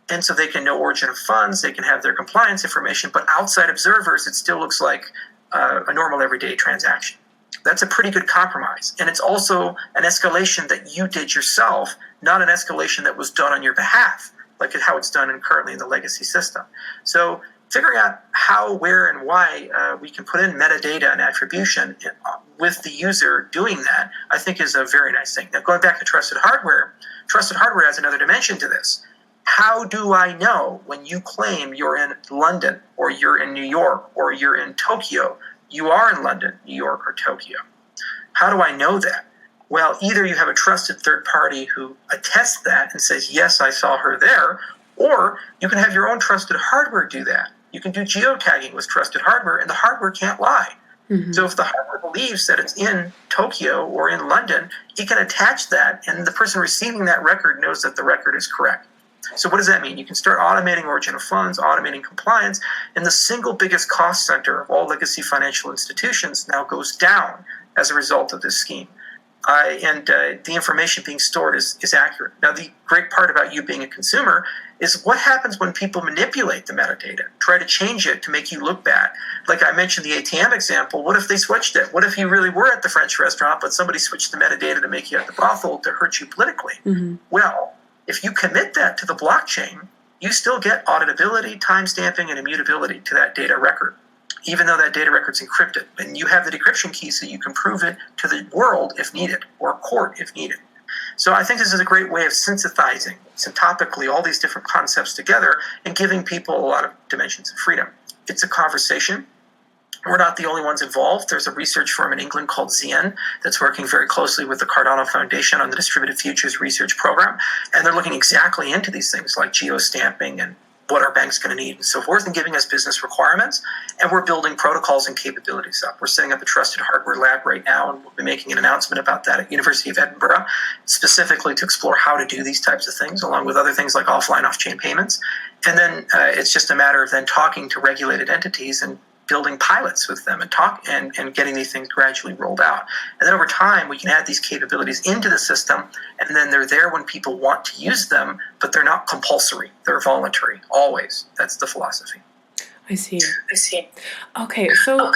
And so they can know origin of funds, they can have their compliance information, but outside observers, it still looks like a normal everyday transaction. That's a pretty good compromise. And it's also an escalation that you did yourself, not an escalation that was done on your behalf, like how it's done currently in the legacy system. So figuring out how, where, and why we can put in metadata and attribution with the user doing that, I think is a very nice thing. Now, going back to trusted hardware has another dimension to this. How do I know when you claim you're in London or you're in New York or you're in Tokyo, you are in London, New York, or Tokyo? How do I know that? Well, either you have a trusted third party who attests that and says, yes, I saw her there, or you can have your own trusted hardware do that. You can do geotagging with trusted hardware, and the hardware can't lie. So if the hardware believes that it's in Tokyo or in London, it can attach that, and the person receiving that record knows that the record is correct. So what does that mean? You can start automating origin of funds, automating compliance, and the single biggest cost center of all legacy financial institutions now goes down as a result of this scheme. And the information being stored is accurate. Now, the great part about you being a consumer is what happens when people manipulate the metadata, try to change it to make you look bad. Like I mentioned the ATM example, what if they switched it? What if you really were at the French restaurant, but somebody switched the metadata to make you at the brothel to hurt you politically? Well, if you commit that to the blockchain, you still get auditability, timestamping, and immutability to that data record, even though that data record's encrypted. And you have the decryption key so you can prove it to the world if needed, or court if needed. So I think this is a great way of synthesizing syntopically all these different concepts together and giving people a lot of dimensions of freedom. It's a conversation. We're not the only ones involved. There's a research firm in England called Xian that's working very closely with the Cardano Foundation on the Distributed Futures Research Program. And they're looking exactly into these things like geo-stamping and what our bank's going to need and so forth, and giving us business requirements. And we're building protocols and capabilities up. We're setting up a trusted hardware lab right now, and we'll be making an announcement about that at University of Edinburgh, specifically to explore how to do these types of things, along with other things like offline, off-chain payments. And then it's just a matter of then talking to regulated entities and building pilots with them and getting these things gradually rolled out. And then over time, we can add these capabilities into the system, and then they're there when people want to use them, but they're not compulsory. They're voluntary, always. That's the philosophy. I see. Okay, so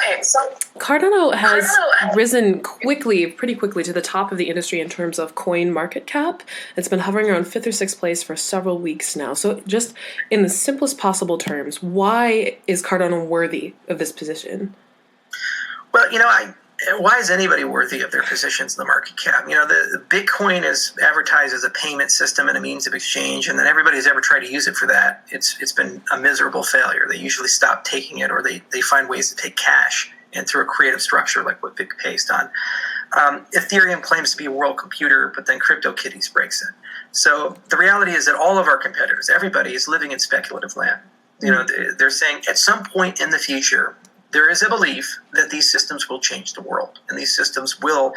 Cardano has risen pretty quickly to the top of the industry in terms of coin market cap. It's been hovering around 5th or 6th place for several weeks now. So just in the simplest possible terms, why is Cardano worthy of this position? Well, why is anybody worthy of their positions in the market cap? The Bitcoin is advertised as a payment system and a means of exchange, and then everybody who's ever tried to use it for that, it's been a miserable failure. They usually stop taking it, or they find ways to take cash and through a creative structure like what BitPay's done. Ethereum claims to be a world computer, but then CryptoKitties breaks it. So the reality is that all of our competitors, everybody, is living in speculative land. They're saying at some point in the future, there is a belief that these systems will change the world, and these systems will,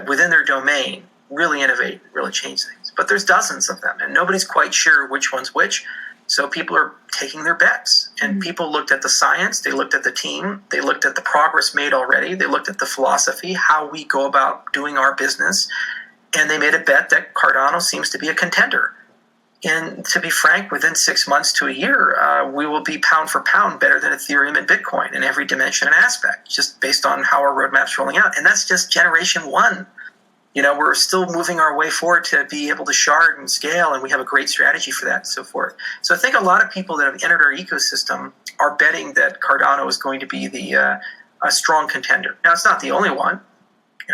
within their domain, really innovate, really change things. But there's dozens of them, and nobody's quite sure which one's which, so people are taking their bets. And people looked at the science, they looked at the team, they looked at the progress made already, they looked at the philosophy, how we go about doing our business, and they made a bet that Cardano seems to be a contender. And to be frank, within 6 months to a year, we will be pound for pound better than Ethereum and Bitcoin in every dimension and aspect, just based on how our roadmap's rolling out. And that's just generation one. We're still moving our way forward to be able to shard and scale, and we have a great strategy for that and so forth. So I think a lot of people that have entered our ecosystem are betting that Cardano is going to be a strong contender. Now, it's not the only one.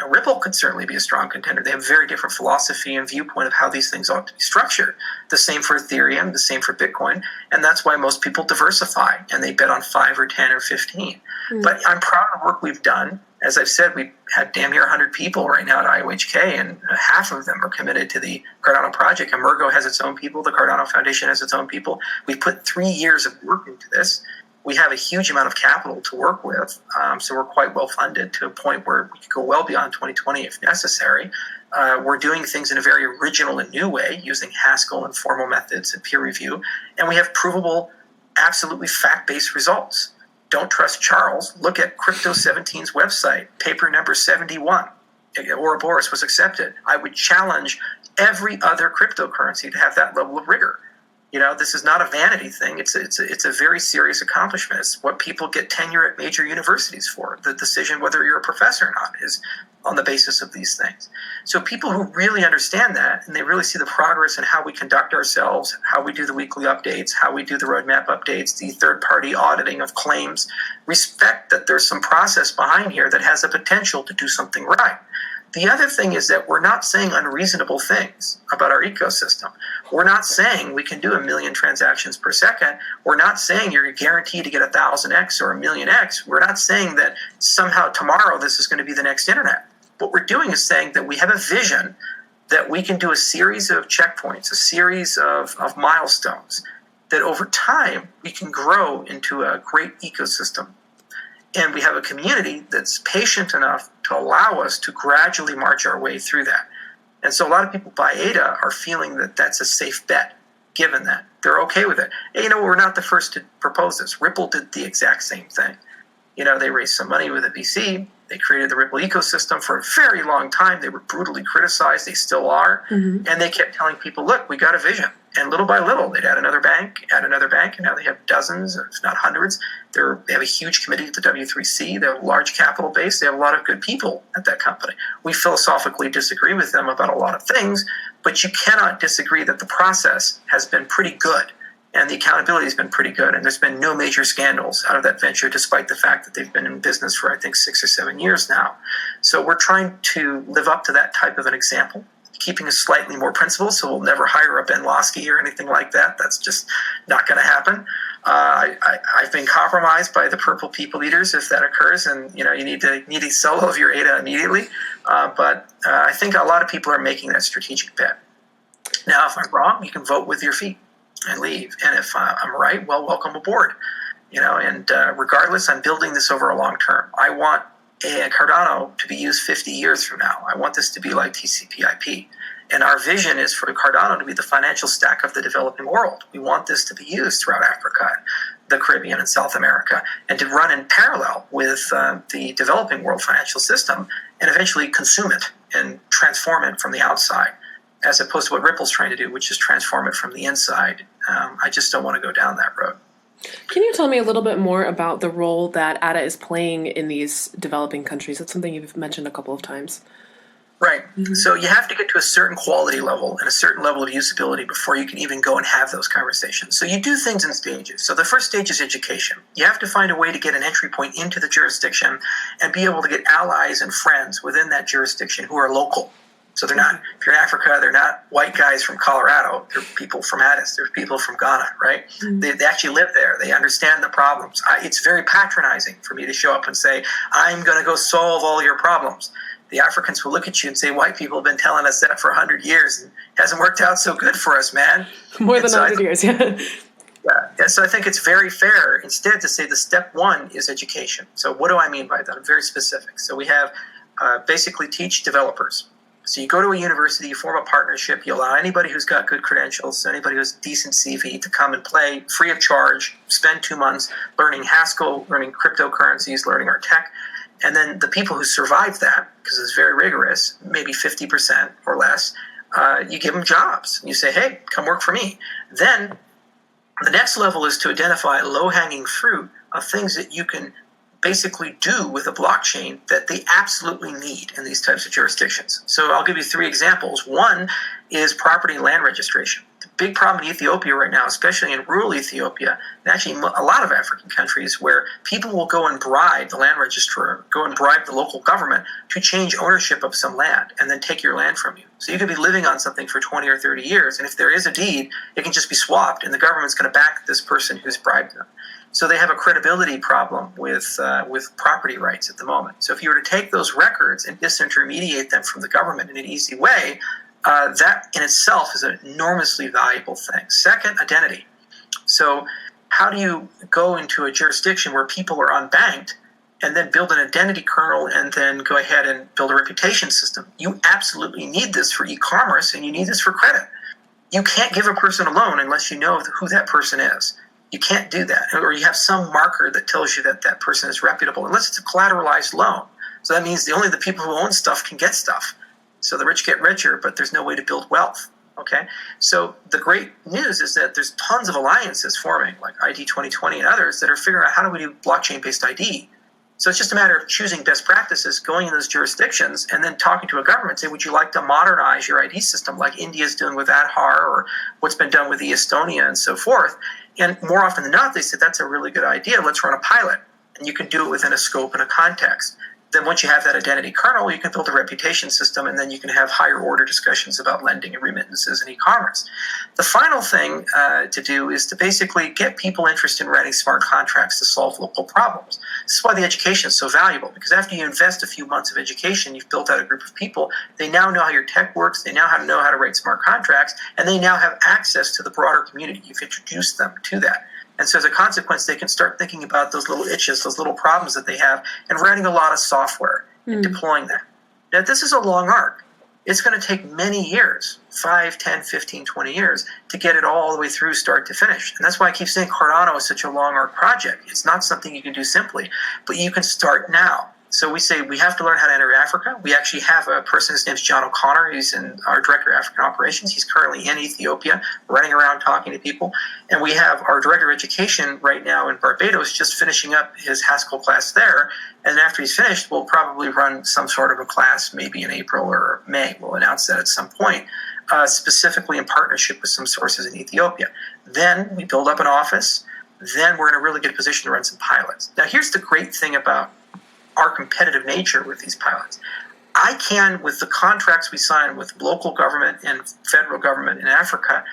Ripple could certainly be a strong contender. They have a very different philosophy and viewpoint of how these things ought to be structured. The same for Ethereum, the same for Bitcoin, and that's why most people diversify, and they bet on 5 or 10 or 15. But I'm proud of the work we've done. As I've said, we've had damn near 100 people right now at IOHK, and half of them are committed to the Cardano project. Emergo has its own people. The Cardano Foundation has its own people. We put 3 years of work into this. We have a huge amount of capital to work with, so we're quite well funded to a point where we could go well beyond 2020 if necessary. We're doing things in a very original and new way, using Haskell and formal methods and peer review, and we have provable, absolutely fact-based results. Don't trust Charles. Look at Crypto 17's website, paper number 71. Ouroboros was accepted. I would challenge every other cryptocurrency to have that level of rigor. This is not a vanity thing. It's a very serious accomplishment. It's what people get tenure at major universities for. The decision whether you're a professor or not is on the basis of these things. So people who really understand that, and they really see the progress in how we conduct ourselves, how we do the weekly updates, how we do the roadmap updates, the third-party auditing of claims, respect that there's some process behind here that has the potential to do something right. The other thing is that we're not saying unreasonable things about our ecosystem. We're not saying we can do 1 million transactions per second. We're not saying you're guaranteed to get 1,000x or 1,000,000x. We're not saying that somehow tomorrow this is going to be the next internet. What we're doing is saying that we have a vision that we can do a series of checkpoints, a series of milestones, that over time we can grow into a great ecosystem. And we have a community that's patient enough to allow us to gradually march our way through that. And so a lot of people buy ADA are feeling that that's a safe bet, given that. They're okay with it. And, we're not the first to propose this. Ripple did the exact same thing. They raised some money with a VC. They created the Ripple ecosystem for a very long time. They were brutally criticized. They still are. Mm-hmm. And they kept telling people, look, we got a vision. And little by little, they'd add another bank, and now they have dozens, if not hundreds. They have a huge committee at the W3C. They have a large capital base. They have a lot of good people at that company. We philosophically disagree with them about a lot of things, but you cannot disagree that the process has been pretty good. And the accountability has been pretty good. And there's been no major scandals out of that venture, despite the fact that they've been in business for, I think, 6 or 7 years now. So we're trying to live up to that type of an example, keeping us slightly more principled. So we'll never hire a Ben Losky or anything like that. That's just not going to happen. I've been compromised by the purple people eaters if that occurs. And, you need to sell all of your ADA immediately. But I think a lot of people are making that strategic bet. Now, if I'm wrong, you can vote with your feet and leave. And if I'm right, well, welcome aboard. And regardless, I'm building this over a long term. I want Cardano to be used 50 years from now. I want this to be like TCP/IP. And our vision is for Cardano to be the financial stack of the developing world. We want this to be used throughout Africa, the Caribbean, and South America, and to run in parallel with the developing world financial system and eventually consume it and transform it from the outside, as opposed to what Ripple's trying to do, which is transform it from the inside. I just don't want to go down that road. Can you tell me a little bit more about the role that ADA is playing in these developing countries? That's something you've mentioned a couple of times. Right. Mm-hmm. So you have to get to a certain quality level and a certain level of usability before you can even go and have those conversations. So you do things in stages. So the first stage is education. You have to find a way to get an entry point into the jurisdiction and be able to get allies and friends within that jurisdiction who are local. So they're not, if you're in Africa, they're not white guys from Colorado. They're people from Addis. They're people from Ghana, right? Mm-hmm. They actually live there. They understand the problems. It's very patronizing for me to show up and say, I'm going to go solve all your problems. The Africans will look at you and say, white people have been telling us that for 100 years and it hasn't worked out so good for us, man. More than 100 years, yeah. Yeah, so I think it's very fair instead to say the step one is education. So what do I mean by that? I'm very specific. So we have basically teach developers. So you go to a university, you form a partnership, you allow anybody who's got good credentials, anybody who's decent CV to come and play free of charge, spend 2 months learning Haskell, learning cryptocurrencies, learning our tech. And then the people who survive that, because it's very rigorous, maybe 50% or less, you give them jobs. You say, hey, come work for me. Then the next level is to identify low-hanging fruit of things that you can basically do with a blockchain that they absolutely need in these types of jurisdictions. So I'll give you 3 examples. One is property and land registration. The big problem in Ethiopia right now, especially in rural Ethiopia, and actually a lot of African countries, where people will go and bribe the land registrar, go and bribe the local government to change ownership of some land and then take your land from you. So you could be living on something for 20 or 30 years, and if there is a deed, it can just be swapped, and the government's going to back this person who's bribed them. So they have a credibility problem with property rights at the moment. So if you were to take those records and disintermediate them from the government in an easy way, that in itself is an enormously valuable thing. Second, identity. So how do you go into a jurisdiction where people are unbanked and then build an identity kernel and then go ahead and build a reputation system? You absolutely need this for e-commerce and you need this for credit. You can't give a person a loan unless you know who that person is. You can't do that. Or you have some marker that tells you that that person is reputable, unless it's a collateralized loan. So that means only the people who own stuff can get stuff. So the rich get richer, but there's no way to build wealth. Okay? So the great news is that there's tons of alliances forming, like ID 2020 and others, that are figuring out how do we do blockchain-based ID. So it's just a matter of choosing best practices, going in those jurisdictions, and then talking to a government, say, would you like to modernize your ID system like India's doing with Aadhaar or what's been done with Estonia and so forth? And more often than not, they said, that's a really good idea. Let's run a pilot. And you can do it within a scope and a context. Then once you have that identity kernel, you can build a reputation system, and then you can have higher order discussions about lending and remittances and e-commerce. The final thing to do is to basically get people interested in writing smart contracts to solve local problems. This is why the education is so valuable, because after you invest a few months of education, you've built out a group of people. They now know how your tech works. They now know how to write smart contracts, and they now have access to the broader community. You've introduced them to that. And so as a consequence, they can start thinking about those little itches, those little problems that they have, and writing a lot of software and deploying that. Now, this is a long arc. It's going to take many years, 5, 10, 15, 20 years, to get it all the way through start to finish. And that's why I keep saying Cardano is such a long arc project. It's not something you can do simply, but you can start now. So we say we have to learn how to enter Africa. We actually have a person, his name's John O'Connor. He's our Director of African Operations. He's currently in Ethiopia, running around talking to people. And we have our Director of Education right now in Barbados, just finishing up his Haskell class there. And after he's finished, we'll probably run some sort of a class maybe in April or May. We'll announce that at some point, specifically in partnership with some sources in Ethiopia. Then we build up an office. Then we're in a really good position to run some pilots. Now, here's the great thing about our competitive nature with these pilots. I can, with the contracts we sign with local government and federal government in Africa,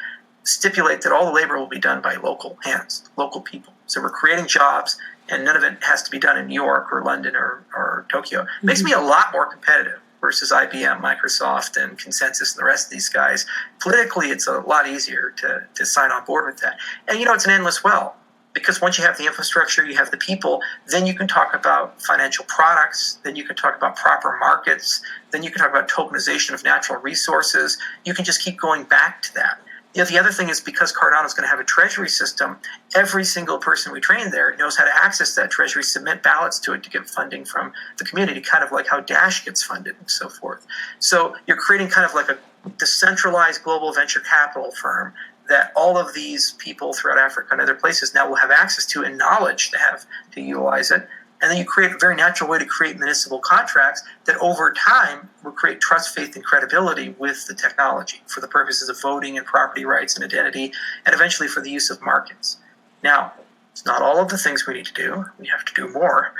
stipulate that all the labor will be done by local hands, local people. So we're creating jobs, and none of it has to be done in New York or London or Tokyo. It makes me a lot more competitive versus IBM, Microsoft, and Consensus and the rest of these guys. Politically, it's a lot easier to sign on board with that. And it's an endless well. Because once you have the infrastructure, you have the people, then you can talk about financial products, then you can talk about proper markets, then you can talk about tokenization of natural resources. You can just keep going back to that. The other thing is because Cardano is going to have a treasury system, every single person we train there knows how to access that treasury, submit ballots to it to get funding from the community, kind of like how Dash gets funded and so forth. So you're creating kind of like a decentralized global venture capital firm that all of these people throughout Africa and other places now will have access to and knowledge to have to utilize it. And then you create a very natural way to create municipal contracts that over time will create trust, faith, and credibility with the technology for the purposes of voting and property rights and identity, and eventually for the use of markets. Now, it's not all of the things we need to do. We have to do more.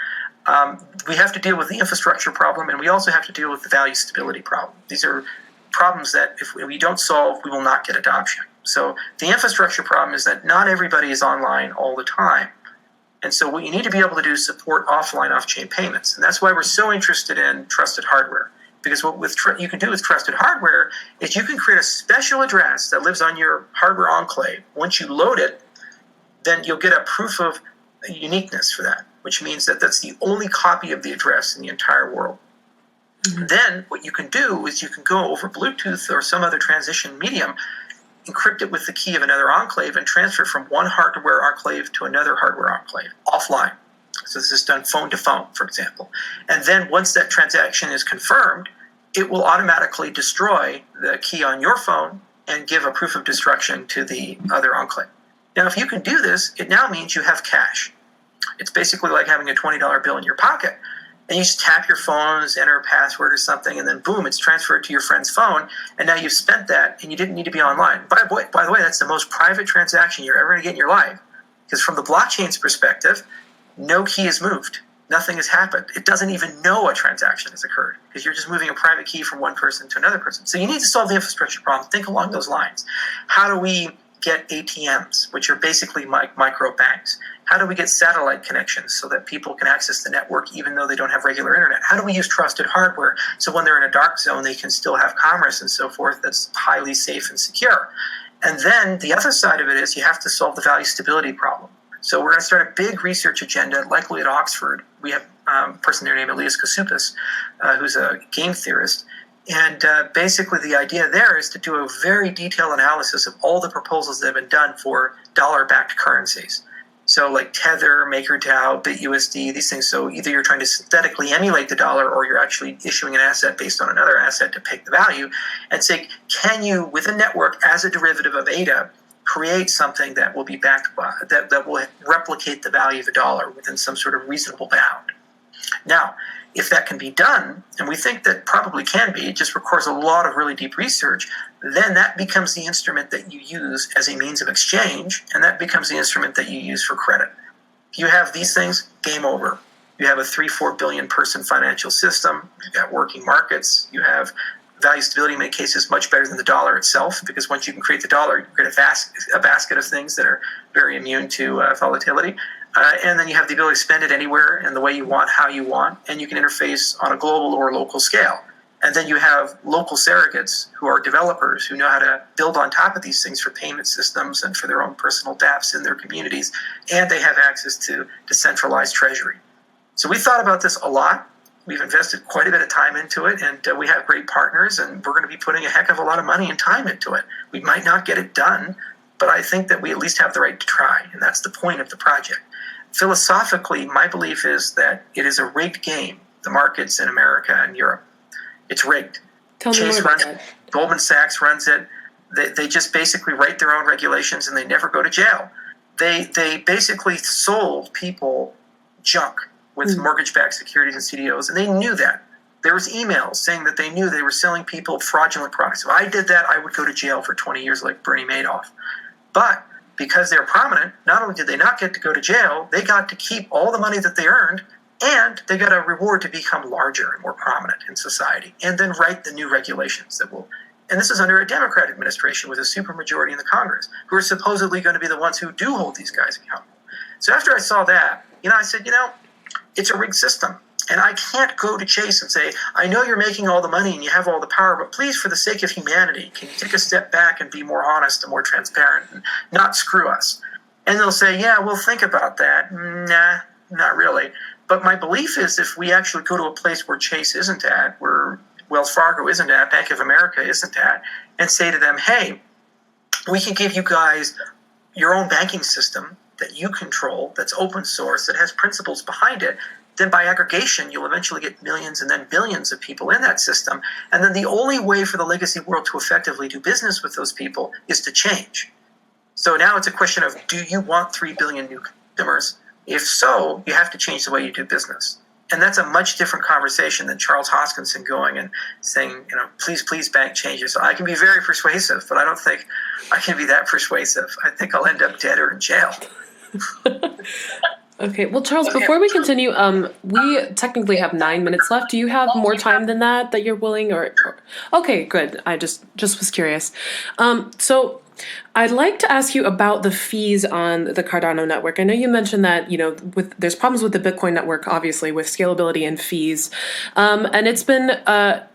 We have to deal with the infrastructure problem, and we also have to deal with the value stability problem. These are problems that if we don't solve, we will not get adoption. So the infrastructure problem is that not everybody is online all the time. And so what you need to be able to do is support offline, off-chain payments. And that's why we're so interested in trusted hardware. Because what you can do with trusted hardware is you can create a special address that lives on your hardware enclave. Once you load it, then you'll get a proof of uniqueness for that, which means that that's the only copy of the address in the entire world. Mm-hmm. Then what you can do is you can go over Bluetooth or some other transition medium, encrypt it with the key of another enclave, and transfer from one hardware enclave to another hardware enclave offline. So this is done phone to phone, for example. And then once that transaction is confirmed, it will automatically destroy the key on your phone and give a proof of destruction to the other enclave. Now, if you can do this, it now means you have cash. It's basically like having a $20 bill in your pocket. And you just tap your phones, enter a password or something, and then boom, it's transferred to your friend's phone, and now you've spent that, and you didn't need to be online. By the way, that's the most private transaction you're ever going to get in your life, because from the blockchain's perspective, no key is moved. Nothing has happened. It doesn't even know a transaction has occurred, because you're just moving a private key from one person to another person. So you need to solve the infrastructure problem. Think along those lines. How do we get ATMs, which are basically micro banks? How do we get satellite connections so that people can access the network even though they don't have regular internet? How do we use trusted hardware so when they're in a dark zone, they can still have commerce and so forth that's highly safe and secure? And then the other side of it is you have to solve the value stability problem. So we're going to start a big research agenda, likely at Oxford. We have a person there named Elias Kasoupas, who's a game theorist. And basically the idea there is to do a very detailed analysis of all the proposals that have been done for dollar-backed currencies. So like Tether, MakerDAO, BitUSD, these things. So either you're trying to synthetically emulate the dollar or you're actually issuing an asset based on another asset to pick the value and say, can you, with a network as a derivative of ADA, create something that will be backed by, that will replicate the value of a dollar within some sort of reasonable bound? Now, if that can be done, and we think that probably can be, it just requires a lot of really deep research, then that becomes the instrument that you use as a means of exchange, and that becomes the instrument that you use for credit. If you have these things, game over. You have a 3-4 billion person financial system, you've got working markets, you have value stability in many cases much better than the dollar itself, because once you can create the dollar, you create a basket of things that are very immune to volatility. And then you have the ability to spend it anywhere and the way you want, how you want, and you can interface on a global or local scale. And then you have local surrogates who are developers who know how to build on top of these things for payment systems and for their own personal dApps in their communities. And they have access to decentralized treasury. So we thought about this a lot. We've invested quite a bit of time into it, and we have great partners, and we're going to be putting a heck of a lot of money and time into it. We might not get it done, but I think that we at least have the right to try, and that's the point of the project. Philosophically, my belief is that it is a rigged game, the markets in America and Europe. It's rigged. Tell me more Chase about runs that. it. Goldman Sachs runs it. They just basically write their own regulations, and they never go to jail. They basically sold people junk with mortgage-backed securities and CDOs, and they knew that. There was emails saying that they knew they were selling people fraudulent products. If I did that, I would go to jail for 20 years like Bernie Madoff. But because they're prominent, not only did they not get to go to jail, they got to keep all the money that they earned, and they got a reward to become larger and more prominent in society, and then write the new regulations that will. And this is under a Democrat administration with a supermajority in the Congress, who are supposedly going to be the ones who do hold these guys accountable. So after I saw that, I said, it's a rigged system. And I can't go to Chase and say, I know you're making all the money and you have all the power, but please, for the sake of humanity, can you take a step back and be more honest and more transparent and not screw us? And they'll say, yeah, we'll think about that. Nah, not really. But my belief is if we actually go to a place where Chase isn't at, where Wells Fargo isn't at, Bank of America isn't at, and say to them, hey, we can give you guys your own banking system that you control, that's open source, that has principles behind it, then by aggregation, you'll eventually get millions and then billions of people in that system. And then the only way for the legacy world to effectively do business with those people is to change. So now it's a question of, do you want 3 billion new customers? If so, you have to change the way you do business. And that's a much different conversation than Charles Hoskinson going and saying, please bank changes. So I can be very persuasive, but I don't think I can be that persuasive. I think I'll end up dead or in jail. Okay, well, Charles, before we continue, we technically have 9 minutes left. Do you have more time than that you're willing, or? Okay, good. I just was curious. So I'd like to ask you about the fees on the Cardano network. I know you mentioned that, there's problems with the Bitcoin network, obviously, with scalability and fees. And it's been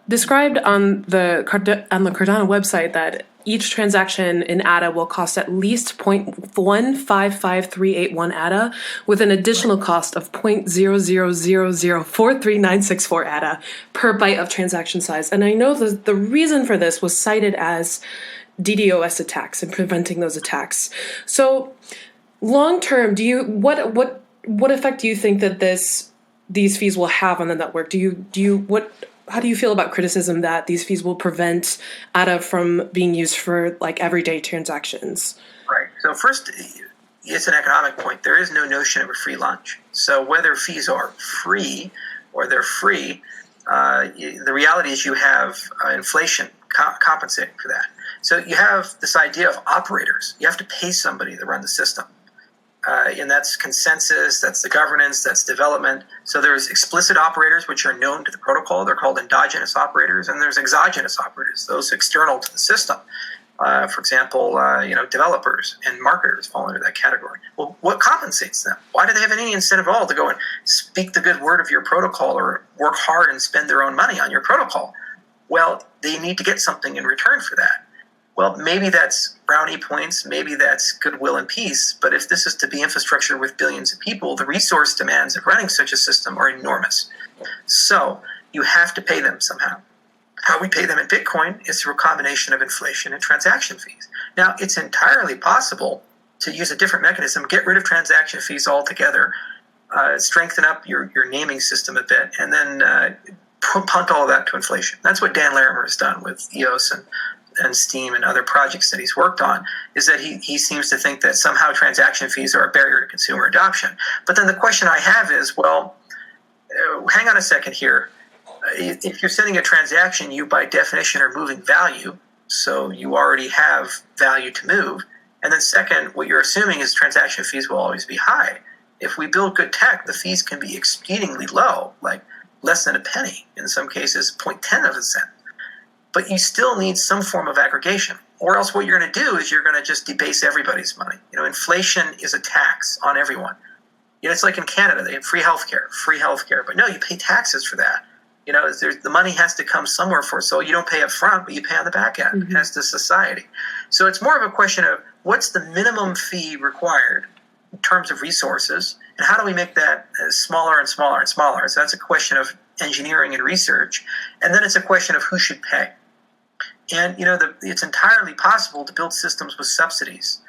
described on the Cardano website that each transaction in ADA will cost at least 0.155381 ADA, with an additional cost of 0.000043964 ADA per byte of transaction size. And I know the reason for this was cited as DDoS attacks and preventing those attacks. So long term, what effect do you think that these fees will have on the network? How do you feel about criticism that these fees will prevent ADA from being used for everyday transactions? Right. So first, it's an economic point. There is no notion of a free lunch. So whether fees are free or they're free, the reality is you have inflation compensating for that. So you have this idea of operators. You have to pay somebody to run the system. And that's consensus, that's the governance, that's development. So there's explicit operators, which are known to the protocol. They're called endogenous operators. And there's exogenous operators, those external to the system. For example, developers and marketers fall into that category. Well, what compensates them? Why do they have any incentive at all to go and speak the good word of your protocol or work hard and spend their own money on your protocol? Well, they need to get something in return for that. Well, maybe that's brownie points, maybe that's goodwill and peace, but if this is to be infrastructure with billions of people, the resource demands of running such a system are enormous. So you have to pay them somehow. How we pay them in Bitcoin is through a combination of inflation and transaction fees. Now, it's entirely possible to use a different mechanism, get rid of transaction fees altogether, strengthen up your naming system a bit, and then punt all of that to inflation. That's what Dan Larimer has done with EOS and Steam and other projects that he's worked on, is that he seems to think that somehow transaction fees are a barrier to consumer adoption. But then the question I have is, well, hang on a second here. If you're sending a transaction, you by definition are moving value, so you already have value to move. And then second, what you're assuming is transaction fees will always be high. If we build good tech, the fees can be exceedingly low, like less than a penny, in some cases 0.10 of a cent. But you still need some form of aggregation, or else what you're going to do is you're going to just debase everybody's money. Inflation is a tax on everyone. It's like in Canada, they have free healthcare, but no, you pay taxes for that. The money has to come somewhere so you don't pay up front, but you pay on the back end as the society. So it's more of a question of what's the minimum fee required in terms of resources, and how do we make that smaller and smaller and smaller? So that's a question of engineering and research, and then it's a question of who should pay. And it's entirely possible to build systems with subsidies.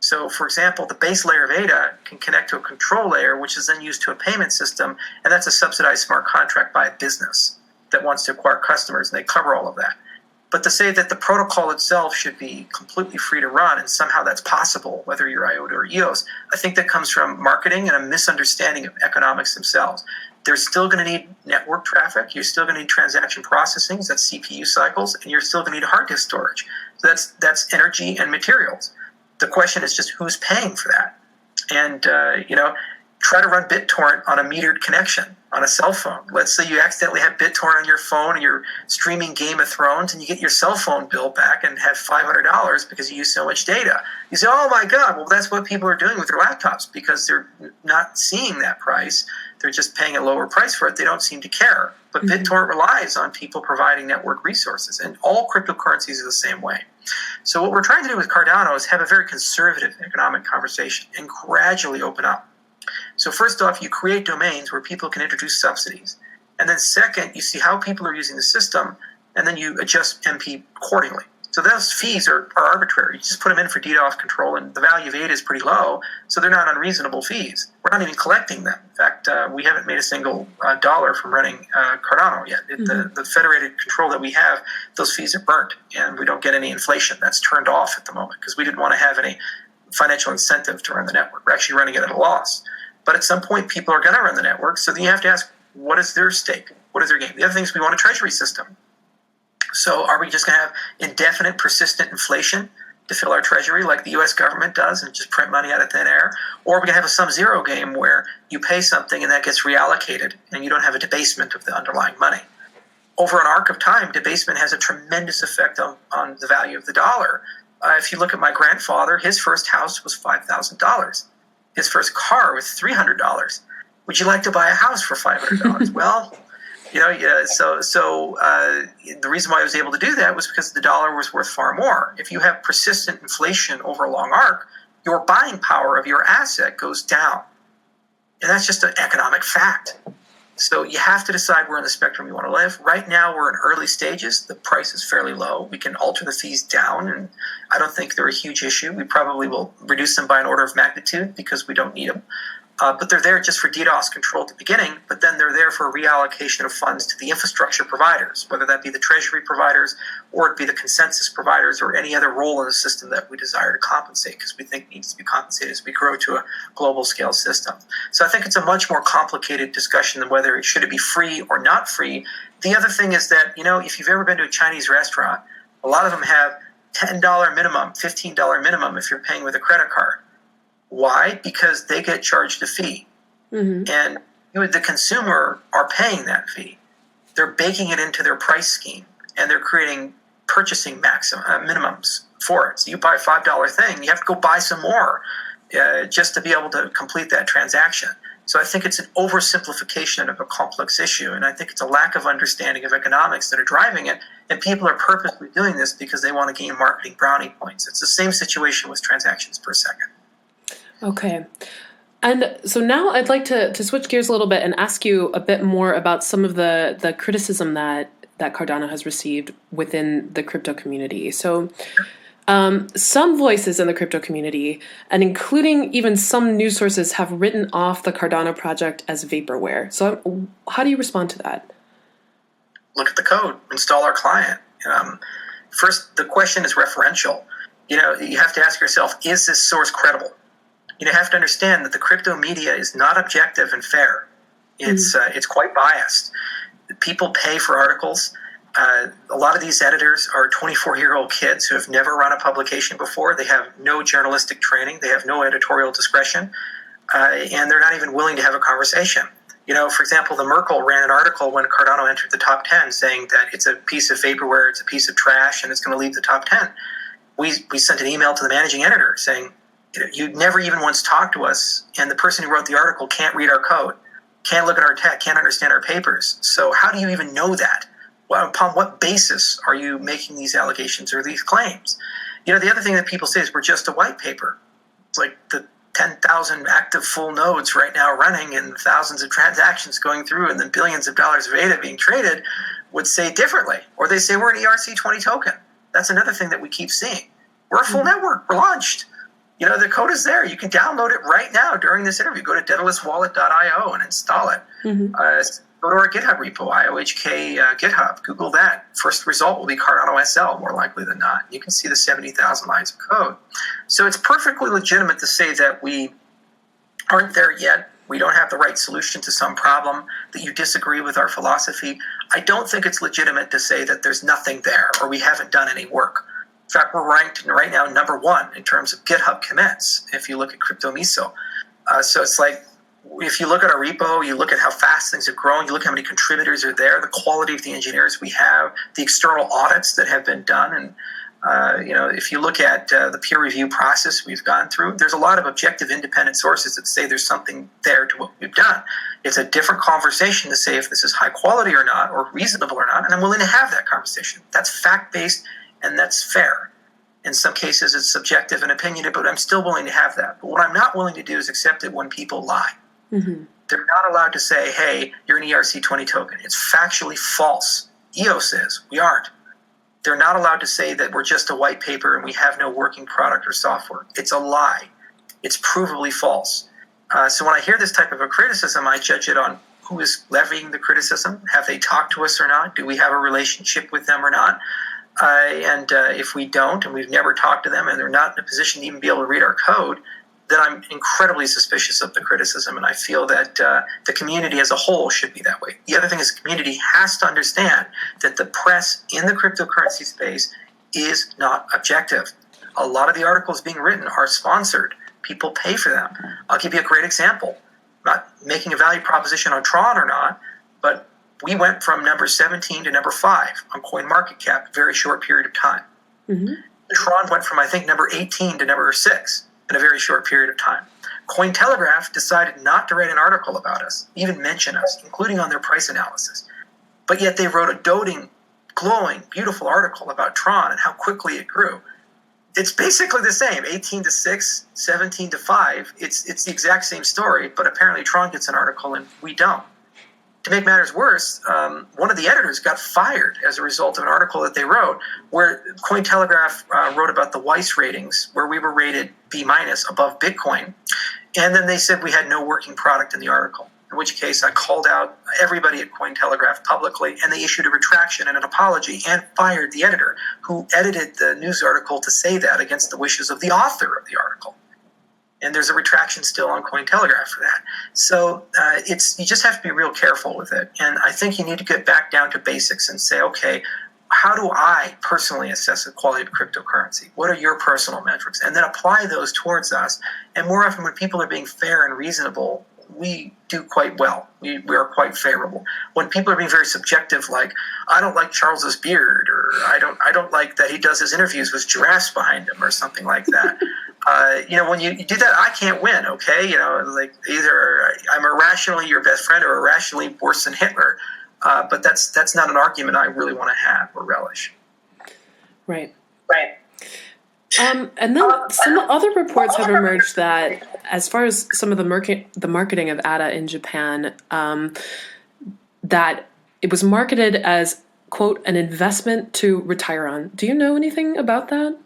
So, for example, the base layer of ADA can connect to a control layer, which is then used to a payment system, and that's a subsidized smart contract by a business that wants to acquire customers, and they cover all of that. But to say that the protocol itself should be completely free to run, and somehow that's possible, whether you're IOTA or EOS, I think that comes from marketing and a misunderstanding of economics themselves. They're still going to need network traffic, you're still going to need transaction processing, that's CPU cycles, and you're still going to need hard disk storage. So that's energy and materials. The question is just who's paying for that. And, try to run BitTorrent on a metered connection on a cell phone. Let's say you accidentally have BitTorrent on your phone and you're streaming Game of Thrones and you get your cell phone bill back and have $500 because you use so much data. You say, oh my God, well, that's what people are doing with their laptops because they're not seeing that price. They're just paying a lower price for it. They don't seem to care. But BitTorrent relies on people providing network resources, and all cryptocurrencies are the same way. So what we're trying to do with Cardano is have a very conservative economic conversation and gradually open up. So first off, you create domains where people can introduce subsidies. And then second, you see how people are using the system, and then you adjust MP accordingly. So those fees are arbitrary. You just put them in for DDoS control, and the value of ADA is pretty low, so they're not unreasonable fees. We're not even collecting them. In fact, we haven't made a single dollar from running Cardano yet. The federated control that we have, those fees are burnt, and we don't get any inflation. That's turned off at the moment because we didn't want to have any financial incentive to run the network. We're actually running it at a loss. But at some point, people are going to run the network, so then you have to ask, what is their stake? What is their game? The other thing is we want a treasury system. So are we just going to have indefinite, persistent inflation to fill our treasury like the U.S. government does and just print money out of thin air? Or are we going to have a sum-zero game where you pay something and that gets reallocated and you don't have a debasement of the underlying money? Over an arc of time, debasement has a tremendous effect on the value of the dollar. If you look at my grandfather, his first house was $5,000. His first car was $300. Would you like to buy a house for $500? Well, so the reason why I was able to do that was because the dollar was worth far more. If you have persistent inflation over a long arc, your buying power of your asset goes down. And that's just an economic fact. So you have to decide where in the spectrum you want to live. Right now, we're in early stages. The price is fairly low. We can alter the fees down, and I don't think they're a huge issue. We probably will reduce them by an order of magnitude because we don't need them. But they're there just for DDoS control at the beginning, but then they're there for a reallocation of funds to the infrastructure providers, whether that be the treasury providers or it be the consensus providers or any other role in the system that we desire to compensate because we think needs to be compensated as we grow to a global scale system. So I think it's a much more complicated discussion than whether it should be free or not free. The other thing is that, if you've ever been to a Chinese restaurant, a lot of them have $10 minimum, $15 minimum if you're paying with a credit card. Why? Because they get charged a fee. And the consumer are paying that fee. They're baking it into their price scheme, and they're creating purchasing minimums for it. So you buy a $5 thing, you have to go buy some more just to be able to complete that transaction. So I think it's an oversimplification of a complex issue, and I think it's a lack of understanding of economics that are driving it, and people are purposely doing this because they want to gain marketing brownie points. It's the same situation with transactions per second. Okay. And so now I'd like to switch gears a little bit and ask you a bit more about some of the criticism that Cardano has received within the crypto community. So some voices in the crypto community, and including even some news sources, have written off the Cardano project as vaporware. So how do you respond to that? Look at the code. Install our client. First, the question is referential. You have to ask yourself, is this source credible? You have to understand that the crypto media is not objective and fair. It's quite biased. People pay for articles. A lot of these editors are 24-year-old kids who have never run a publication before. They have no journalistic training. They have no editorial discretion. And they're not even willing to have a conversation. For example, the Merkle ran an article when Cardano entered the top 10 saying that it's a piece of vaporware, it's a piece of trash, and it's going to leave the top 10. We sent an email to the managing editor saying, you never even once talked to us, and the person who wrote the article can't read our code. can't look at our tech, can't understand our papers. So how do you even know that? Well, upon what basis are you making these allegations or these claims? The other thing that people say is we're just a white paper. It's like the 10,000 active full nodes right now running and thousands of transactions going through and then billions of dollars of ADA being traded would say differently. Or they say we're an ERC20 token. That's another thing that we keep seeing. We're a full network. We're launched. The code is there. You can download it right now during this interview. Go to daedaluswallet.io and install it. Go to our GitHub repo, IOHK GitHub. Google that. First result will be Cardano SL, more likely than not. You can see the 70,000 lines of code. So it's perfectly legitimate to say that we aren't there yet. We don't have the right solution to some problem, that you disagree with our philosophy. I don't think it's legitimate to say that there's nothing there or we haven't done any work. In fact, we're ranked right now #1 in terms of GitHub commits, if you look at CryptoMiso. So it's like, if you look at our repo, you look at how fast things have grown, you look how many contributors are there, the quality of the engineers we have, the external audits that have been done, and if you look at the peer review process we've gone through, there's a lot of objective independent sources that say there's something there to what we've done. It's a different conversation to say if this is high quality or not, or reasonable or not, and I'm willing to have that conversation. That's fact-based and that's fair. In some cases, it's subjective and opinionated, but I'm still willing to have that. But what I'm not willing to do is accept it when people lie. They're not allowed to say, hey, you're an ERC20 token. It's factually false. EOS is. We aren't. They're not allowed to say that we're just a white paper and we have no working product or software. It's a lie. It's provably false. So when I hear this type of a criticism, I judge it on who is levying the criticism. Have they talked to us or not? Do we have a relationship with them or not? And if we don't, and we've never talked to them, and they're not in a position to even be able to read our code, then I'm incredibly suspicious of the criticism, and I feel that the community as a whole should be that way. The other thing is the community has to understand that the press in the cryptocurrency space is not objective. A lot of the articles being written are sponsored. People pay for them. I'll give you a great example. I'm not making a value proposition on Tron or not, but we went from number 17 to number 5 on CoinMarketCap in a very short period of time. Tron went from, I think, number 18 to number 6 in a very short period of time. Cointelegraph decided not to write an article about us, even mention us, including on their price analysis. But yet they wrote a doting, glowing, beautiful article about Tron and how quickly it grew. It's basically the same, 18 to 6, 17 to 5. It's the exact same story, but apparently Tron gets an article and we don't. To make matters worse, one of the editors got fired as a result of an article that they wrote where Cointelegraph wrote about the Weiss ratings, where we were rated B- above Bitcoin. And then they said we had no working product in the article, in which case I called out everybody at Cointelegraph publicly, and they issued a retraction and an apology and fired the editor who edited the news article to say that against the wishes of the author of the article. And there's a retraction still on Cointelegraph for that. So you just have to be real careful with it. And I think you need to get back down to basics and say, okay, how do I personally assess the quality of cryptocurrency? What are your personal metrics? And then apply those towards us. And more often when people are being fair and reasonable, we do quite well. We are quite favorable. When people are being very subjective, like, I don't like Charles's beard, or I don't like that he does his interviews with giraffes behind him, or something like that. When you do that, I can't win, okay? Like either I'm irrationally your best friend or irrationally worse than Hitler. But that's not an argument I really want to have or relish. Right. And then some other reports have emerged that, as far as some of the marketing of ADA in Japan, that it was marketed as, quote, an investment to retire on. Do you know anything about that?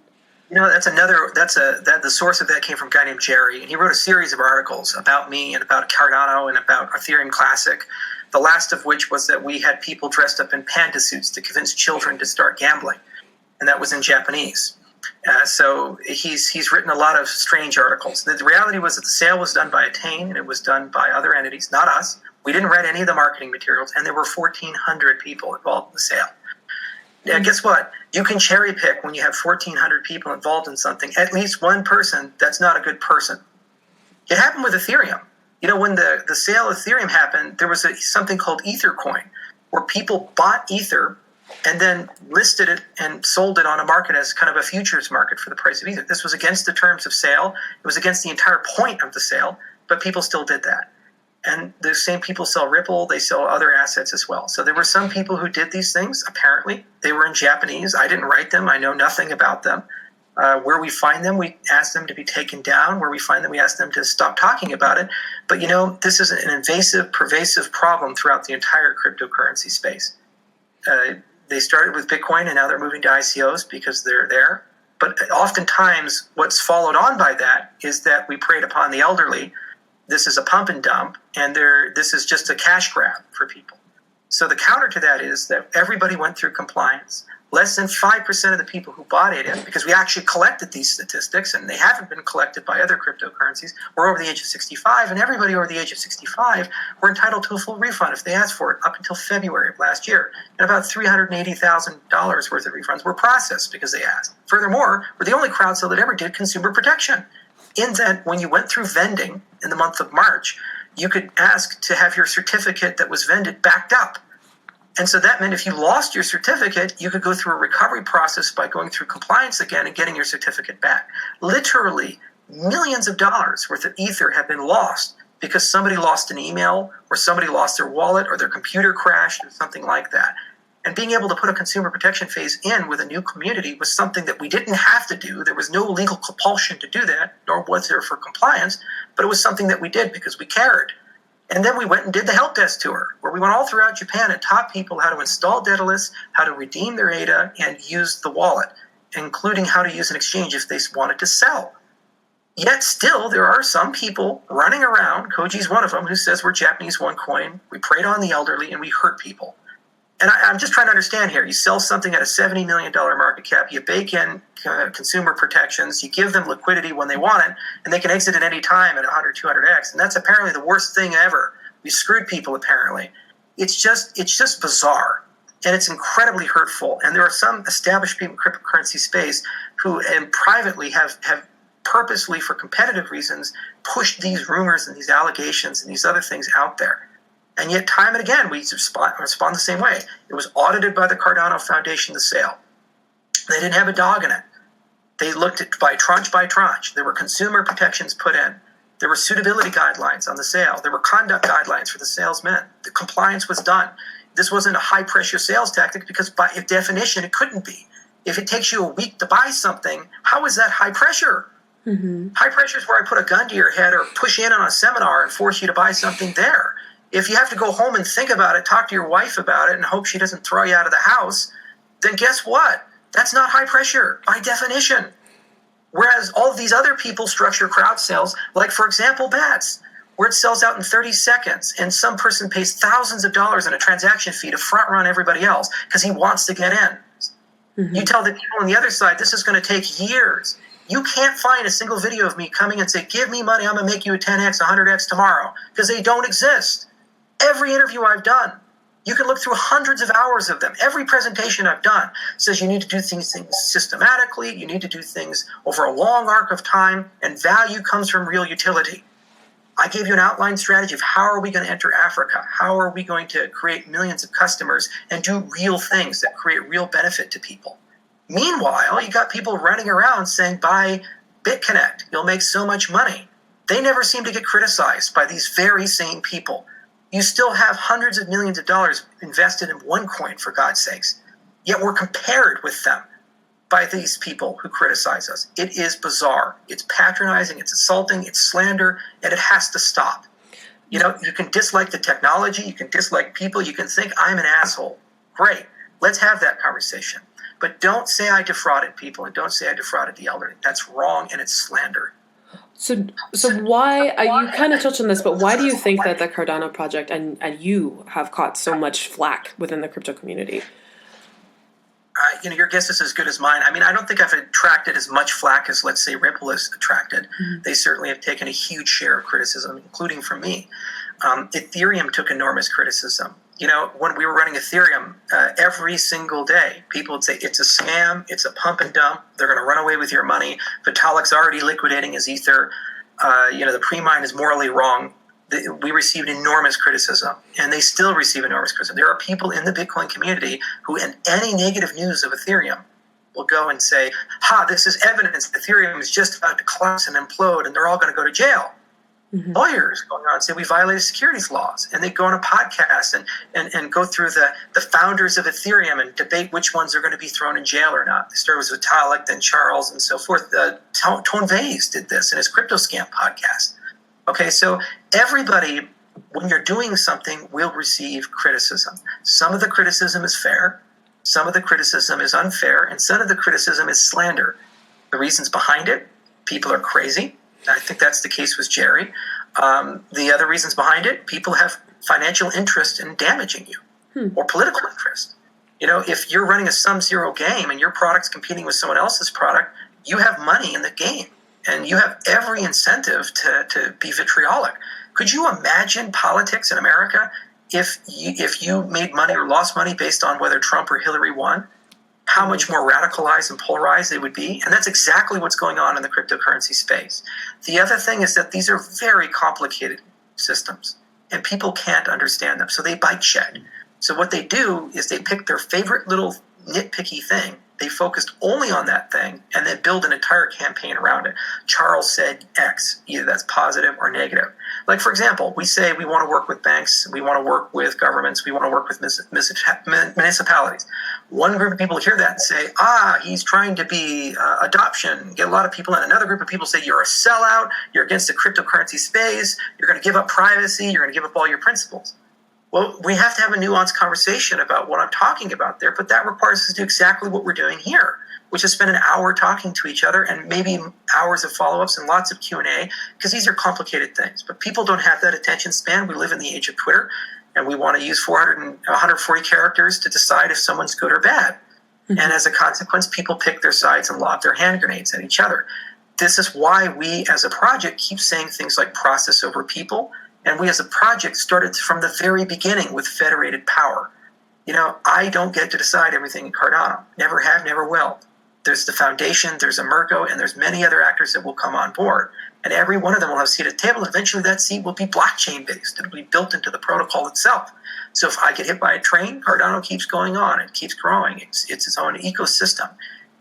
The source of that came from a guy named Jerry, and he wrote a series of articles about me and about Cardano and about Ethereum Classic, the last of which was that we had people dressed up in panda suits to convince children to start gambling, and that was in Japanese. So he's written a lot of strange articles. The reality was that the sale was done by Attain, and it was done by other entities, not us. We didn't write any of the marketing materials, and there were 1,400 people involved in the sale. Now, guess what? You can cherry pick when you have 1,400 people involved in something. At least one person that's not a good person. It happened with Ethereum. When the sale of Ethereum happened, there was something called EtherCoin, where people bought Ether and then listed it and sold it on a market as kind of a futures market for the price of Ether. This was against the terms of sale. It was against the entire point of the sale, but people still did that. And the same people sell Ripple. They sell other assets as well. So there were some people who did these things, apparently. They were in Japanese. I didn't write them. I know nothing about them. Where we find them, we ask them to be taken down. Where we find them, we ask them to stop talking about it. But, this is an invasive, pervasive problem throughout the entire cryptocurrency space. They started with Bitcoin, and now they're moving to ICOs because they're there. But oftentimes, what's followed on by that is that we preyed upon the elderly. This is a pump and dump, and this is just a cash grab for people. So the counter to that is that everybody went through compliance. Less than 5% of the people who bought ADA, because we actually collected these statistics, and they haven't been collected by other cryptocurrencies, were over the age of 65, and everybody over the age of 65 were entitled to a full refund if they asked for it up until February of last year. And about $380,000 worth of refunds were processed because they asked. Furthermore, we're the only crowd sale that ever did consumer protection, in that when you went through vending in the month of March, you could ask to have your certificate that was vended backed up. And so that meant if you lost your certificate, you could go through a recovery process by going through compliance again and getting your certificate back. Literally, millions of dollars worth of Ether have been lost because somebody lost an email or somebody lost their wallet or their computer crashed or something like that. And being able to put a consumer protection phase in with a new community was something that we didn't have to do. There was no legal compulsion to do that, nor was there for compliance, but it was something that we did because we cared. And then we went and did the help desk tour, where we went all throughout Japan and taught people how to install Daedalus, how to redeem their ADA, and use the wallet, including how to use an exchange if they wanted to sell. Yet still, there are some people running around, Koji's one of them, who says we're Japanese OneCoin, we preyed on the elderly, and we hurt people. And I'm just trying to understand here. You sell something at a $70 million market cap, you bake in consumer protections, you give them liquidity when they want it, and they can exit at any time at 100, 200x. And that's apparently the worst thing ever. We screwed people, apparently. It's just bizarre. And it's incredibly hurtful. And there are some established people in the cryptocurrency space who privately have purposely, for competitive reasons, pushed these rumors and these allegations and these other things out there. And yet, time and again, we respond the same way. It was audited by the Cardano Foundation, the sale. They didn't have a dog in it. They looked at by tranche. There were consumer protections put in. There were suitability guidelines on the sale. There were conduct guidelines for the salesmen. The compliance was done. This wasn't a high-pressure sales tactic because, by definition, it couldn't be. If it takes you a week to buy something, how is that high pressure? Mm-hmm. High pressure is where I put a gun to your head or push in on a seminar and force you to buy something there. If you have to go home and think about it, talk to your wife about it, and hope she doesn't throw you out of the house, then guess what? That's not high pressure by definition. Whereas all of these other people structure crowd sales, like, for example, bats, where it sells out in 30 seconds, and some person pays thousands of dollars in a transaction fee to front run everybody else because he wants to get in. Mm-hmm. You tell the people on the other side, this is going to take years. You can't find a single video of me coming and say, give me money, I'm going to make you a 10x, 100x tomorrow, because they don't exist. Every interview I've done, you can look through hundreds of hours of them. Every presentation I've done says you need to do things systematically, you need to do things over a long arc of time, and value comes from real utility. I gave you an outline strategy of how are we going to enter Africa, how are we going to create millions of customers and do real things that create real benefit to people. Meanwhile, you got people running around saying, buy BitConnect, you'll make so much money. They never seem to get criticized by these very same people. You still have hundreds of millions of dollars invested in OneCoin, for God's sakes. Yet we're compared with them by these people who criticize us. It is bizarre. It's patronizing, it's assaulting, it's slander, and it has to stop. You know, you can dislike the technology, you can dislike people, you can think I'm an asshole. Great. Let's have that conversation. But don't say I defrauded people and don't say I defrauded the elderly. That's wrong and it's slander. So why, you kind of touched on this, but why do you think that the Cardano project and you have caught so much flack within the crypto community? Your guess is as good as mine. I mean, I don't think I've attracted as much flack as, let's say, Ripple has attracted. Mm-hmm. They certainly have taken a huge share of criticism, including from me. Ethereum took enormous criticism. You know, when we were running Ethereum, every single day, people would say, it's a scam, it's a pump and dump, they're going to run away with your money, Vitalik's already liquidating his Ether, the pre-mine is morally wrong. We received enormous criticism, and they still receive enormous criticism. There are people in the Bitcoin community who, in any negative news of Ethereum, will go and say, this is evidence that Ethereum is just about to collapse and implode, and they're all going to go to jail. lawyers going on and say we violated securities laws, and they go on a podcast and go through the founders of Ethereum and debate which ones are going to be thrown in jail or not. They started with Vitalik, then Charles, and so forth. Tone Vays did this in his Crypto Scam podcast. Okay, so everybody, when you're doing something, will receive criticism. Some of the criticism is fair, some of the criticism is unfair, and some of the criticism is slander. The reasons behind it, people are crazy. I think that's the case with Jerry. The other reasons behind it, people have financial interest in damaging you or political interest. You know, if you're running a sum-zero game and your product's competing with someone else's product, you have money in the game and you have every incentive to be vitriolic. Could you imagine politics in America if you made money or lost money based on whether Trump or Hillary won? How much more radicalized and polarized they would be. And that's exactly what's going on in the cryptocurrency space. The other thing is that these are very complicated systems and people can't understand them. So they bite shed. So what they do is they pick their favorite little nitpicky thing. They focused only on that thing and then build an entire campaign around it. Charles said X, either that's positive or negative. Like, for example, we say we want to work with banks, we want to work with governments, we want to work with municipalities. One group of people hear that and say, he's trying to be adoption, get a lot of people in. Another group of people say, you're a sellout, you're against the cryptocurrency space, you're going to give up privacy, you're going to give up all your principles. Well, we have to have a nuanced conversation about what I'm talking about there, but that requires us to do exactly what we're doing here, which is spend an hour talking to each other and maybe hours of follow-ups and lots of Q&A, because these are complicated things. But people don't have that attention span. We live in the age of Twitter, and we want to use 140 characters to decide if someone's good or bad. And as a consequence, people pick their sides and lob their hand grenades at each other. This is why we, as a project, keep saying things like process over people. And we as a project started from the very beginning with federated power. You know, I don't get to decide everything in Cardano. Never have, never will. There's the foundation, there's Emergo, and there's many other actors that will come on board. And every one of them will have a seat at the table. And eventually that seat will be blockchain-based. It'll be built into the protocol itself. So if I get hit by a train, Cardano keeps going on. It keeps growing. It's its own ecosystem.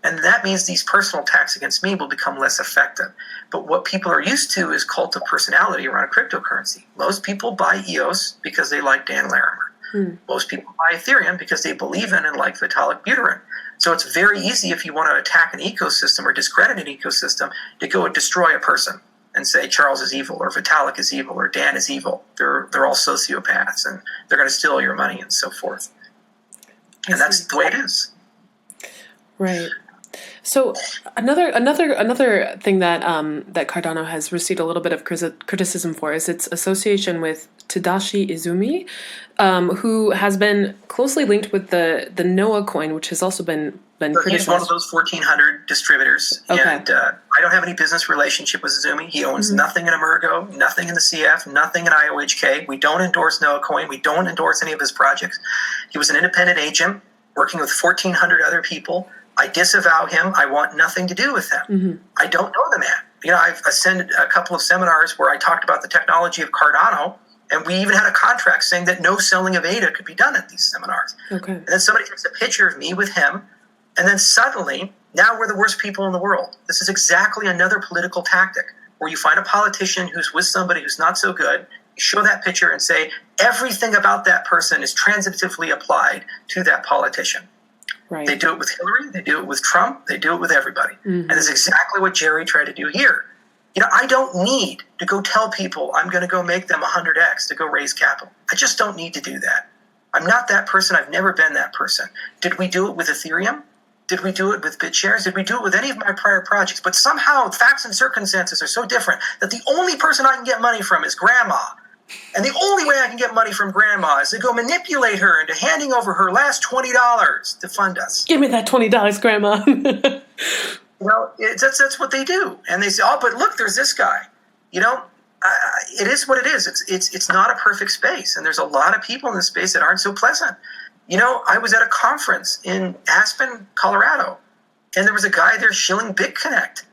And that means these personal attacks against me will become less effective. But what people are used to is cult of personality around cryptocurrency. Most people buy EOS because they like Dan Larimer. Most people buy Ethereum because they believe in and like Vitalik Buterin. So it's very easy if you want to attack an ecosystem or discredit an ecosystem to go and destroy a person and say Charles is evil or Vitalik is evil or Dan is evil. They're all sociopaths and they're going to steal your money and so forth. And that's the way it is. Right. So another thing that that Cardano has received a little bit of criticism for is its association with Tadashi Izumi, who has been closely linked with the Noah coin, which has also been criticized. He's one of those 1,400 distributors, okay. And I don't have any business relationship with Izumi. He owns nothing in Emergo, nothing in the CF, nothing in IOHK. We don't endorse Noah coin. We don't endorse any of his projects. He was an independent agent working with 1,400 other people. I disavow him. I want nothing to do with him. I don't know the man. You know, I've attended a couple of seminars where I talked about the technology of Cardano, and we even had a contract saying that no selling of ADA could be done at these seminars. Okay. And then somebody takes a picture of me with him, and then suddenly, now we're the worst people in the world. This is exactly another political tactic where you find a politician who's with somebody who's not so good, you show that picture and say, everything about that person is transitively applied to that politician. Right. They do it with Hillary, they do it with Trump, they do it with everybody. And that's exactly what Jerry tried to do here. You know, I don't need to go tell people I'm going to go make them 100x to go raise capital. I just don't need to do that. I'm not that person. I've never been that person. Did we do it with Ethereum? Did we do it with BitShares? Did we do it with any of my prior projects? But somehow facts and circumstances are so different that the only person I can get money from is grandma. And the only way I can get money from grandma is to go manipulate her into handing over her last $20 to fund us. Give me that $20, grandma. Well, that's what they do. And they say, oh, but look, there's this guy. You know, it is what it is. It's not a perfect space. And there's a lot of people in this space that aren't so pleasant. You know, I was at a conference in Aspen, Colorado, and there was a guy there shilling BitConnect.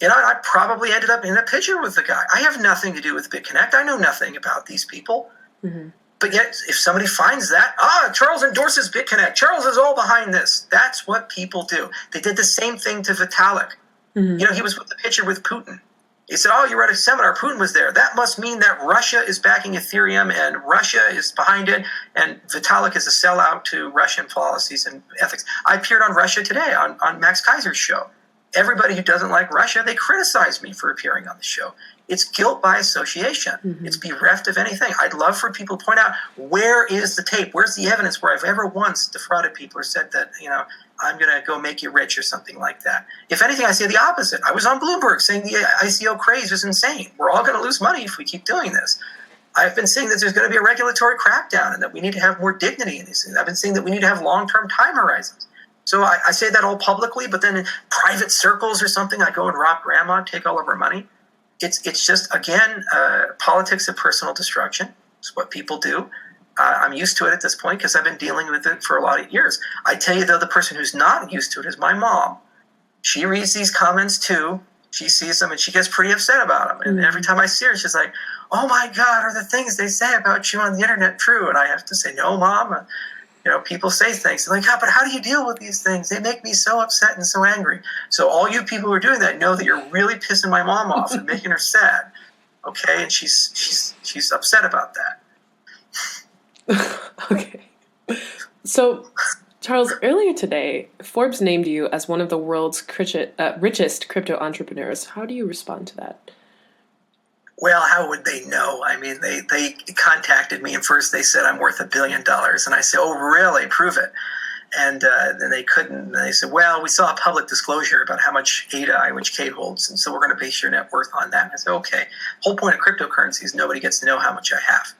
You know, I probably ended up in a picture with the guy. I have nothing to do with BitConnect. I know nothing about these people. But yet, if somebody finds that, Charles endorses BitConnect. Charles is all behind this. That's what people do. They did the same thing to Vitalik. You know, he was with the picture with Putin. He said, oh, you were at a seminar, Putin was there. That must mean that Russia is backing Ethereum and Russia is behind it, and Vitalik is a sellout to Russian policies and ethics. I appeared on Russia Today on Max Kaiser's show. Everybody who doesn't like Russia, they criticize me for appearing on the show. It's guilt by association. Mm-hmm. It's bereft of anything. I'd love for people to point out, where is the tape? Where's the evidence where I've ever once defrauded people or said that, I'm going to go make you rich or something like that? If anything, I say the opposite. I was on Bloomberg saying the ICO craze is insane. We're all going to lose money if we keep doing this. I've been saying that there's going to be a regulatory crackdown and that we need to have more dignity in these things. I've been saying that we need to have long-term time horizons. So I say that all publicly, but then in private circles or something, I go and rob grandma, take all of her money. It's just, again, politics of personal destruction. It's what people do. I'm used to it at this point because I've been dealing with it for a lot of years. I tell you, though, the person who's not used to it is my mom. She reads these comments, too. She sees them, and she gets pretty upset about them. And every time I see her, she's like, oh, my God, are the things they say about you on the internet true? And I have to say, no, Mom. People say things. They're like, but how do you deal with these things? They make me so upset and so angry. So all you people who are doing that know that you're really pissing my mom off and making her sad. Okay? And she's upset about that. Okay. So, Charles, earlier today, Forbes named you as one of the world's richest crypto entrepreneurs. How do you respond to that? Well, how would they know? I mean, they contacted me, and first they said I'm worth $1 billion. And I said, oh, really? Prove it. And then they couldn't. And they said, well, we saw a public disclosure about how much ADA IOHK holds, and so we're going to base your net worth on that. And I said, okay. Whole point of cryptocurrency is nobody gets to know how much I have.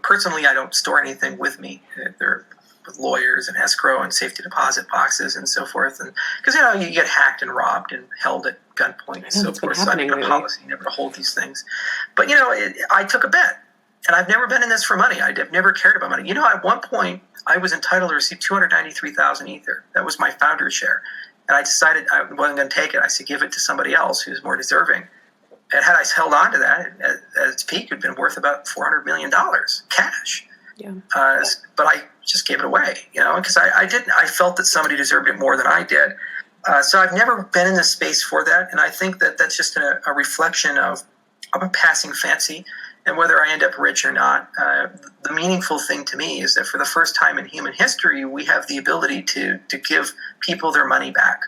Personally, I don't store anything with me. They're with lawyers and escrow and safety deposit boxes and so forth. And because, you get hacked and robbed and held at gunpoint and so forth. So I made a policy never to hold these things. But, I took a bet. And I've never been in this for money. I've never cared about money. At one point, I was entitled to receive 293,000 Ether. That was my founder's share. And I decided I wasn't going to take it. I said, give it to somebody else who's more deserving. And had I held on to that, at its peak, it had been worth about $400 million cash. Yeah. But I just gave it away, because I felt that somebody deserved it more than I did. So I've never been in this space for that. And I think that that's just a reflection of a passing fancy. And whether I end up rich or not, the meaningful thing to me is that for the first time in human history, we have the ability to give people their money back.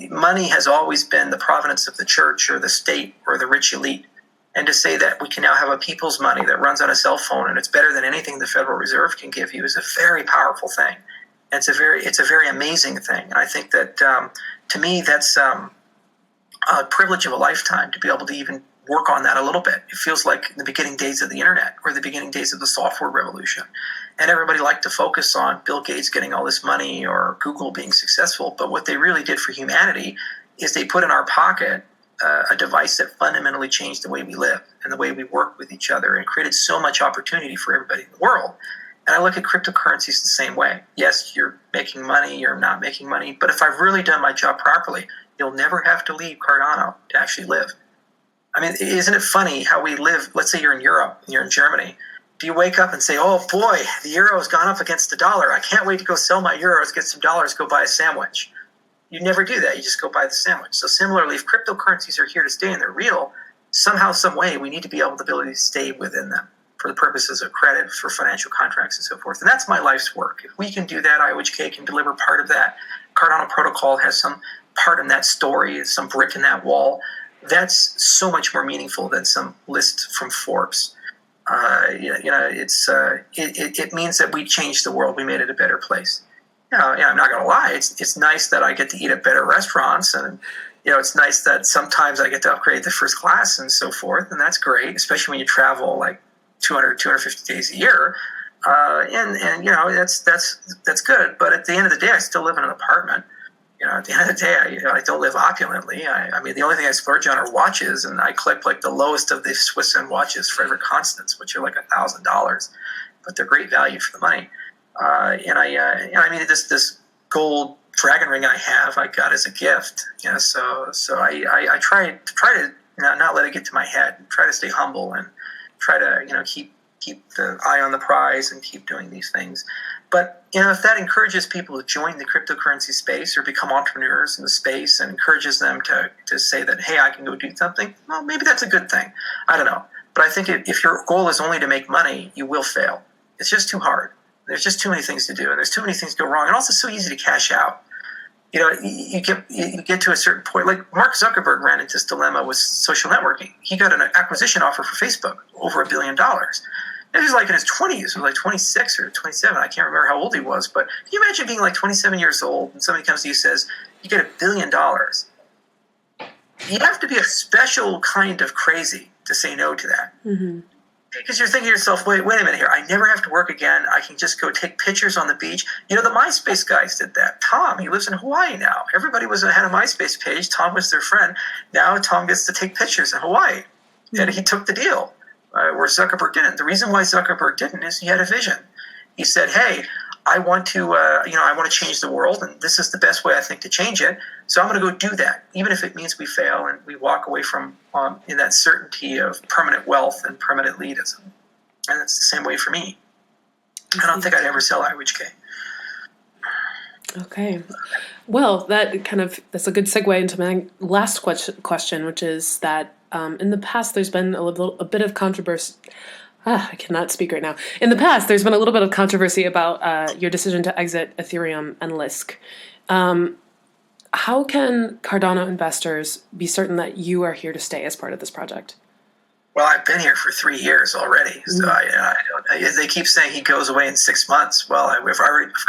Money has always been the provenance of the church or the state or the rich elite. And to say that we can now have a people's money that runs on a cell phone and it's better than anything the Federal Reserve can give you is a very powerful thing. And it's a very amazing thing. And I think that, to me, that's a privilege of a lifetime to be able to even work on that a little bit. It feels like the beginning days of the internet or the beginning days of the software revolution. And everybody liked to focus on Bill Gates getting all this money or Google being successful. But what they really did for humanity is they put in our pocket a device that fundamentally changed the way we live and the way we work with each other and created so much opportunity for everybody in the world. And I look at cryptocurrencies the same way. Yes, you're making money, you're not making money. But if I've really done my job properly, you'll never have to leave Cardano to actually live. I mean, isn't it funny how we live? Let's say you're in Europe and you're in Germany. Do you wake up and say, oh boy, the euro has gone up against the dollar. I can't wait to go sell my euros, get some dollars, go buy a sandwich. You never do that. You just go buy the sandwich. So similarly, if cryptocurrencies are here to stay and they're real, somehow, some way, we need to be able the ability to stay within them for the purposes of credit, for financial contracts, and so forth. And that's my life's work. If we can do that, IOHK can deliver part of that. Cardano Protocol has some part in that story, some brick in that wall. That's so much more meaningful than some list from Forbes. It means that we changed the world. We made it a better place. I'm not going to lie. It's nice that I get to eat at better restaurants, and it's nice that sometimes I get to upgrade to first class and so forth, and that's great, especially when you travel like 250 days a year. That's good. But at the end of the day, I still live in an apartment. At the end of the day, I don't live opulently. I mean, the only thing I splurge on are watches, and I collect like the lowest of the Swiss end watches, Frederick Constance, which are like $1,000, but they're great value for the money. I mean, this gold dragon ring I have, I got as a gift. So I try to not let it get to my head, and try to stay humble, and try to keep keep the eye on the prize and keep doing these things. But if that encourages people to join the cryptocurrency space or become entrepreneurs in the space and encourages them to say that, hey, I can go do something, well, maybe that's a good thing. I don't know. But I think if your goal is only to make money, you will fail. It's just too hard. There's just too many things to do, and there's too many things go wrong. And also, it's so easy to cash out. You get to a certain point. Like Mark Zuckerberg ran into this dilemma with social networking. He got an acquisition offer for Facebook, over $1 billion. And he was like in his 20s, he was like 26 or 27. I can't remember how old he was. But can you imagine being like 27 years old and somebody comes to you and says, you get $1 billion? You have to be a special kind of crazy to say no to that. Mm-hmm. Because you're thinking to yourself, wait a minute here. I never have to work again. I can just go take pictures on the beach. The MySpace guys did that. Tom, he lives in Hawaii now. Everybody had a MySpace page. Tom was their friend. Now Tom gets to take pictures in Hawaii. Mm-hmm. And he took the deal, where Zuckerberg didn't. The reason why Zuckerberg didn't is he had a vision. He said, hey, I want to, I want to change the world, and this is the best way I think to change it. So I'm going to go do that, even if it means we fail and we walk away from in that certainty of permanent wealth and permanent elitism. And it's the same way for me. I don't think I'd ever sell IOHK. Okay. Well, that's a good segue into my last question, which is that in the past there's been a bit of controversy. I cannot speak right now. In the past, there's been a little bit of controversy about your decision to exit Ethereum and Lisk. How can Cardano investors be certain that you are here to stay as part of this project? Well, I've been here for 3 years already, so they keep saying he goes away in 6 months. Well, I've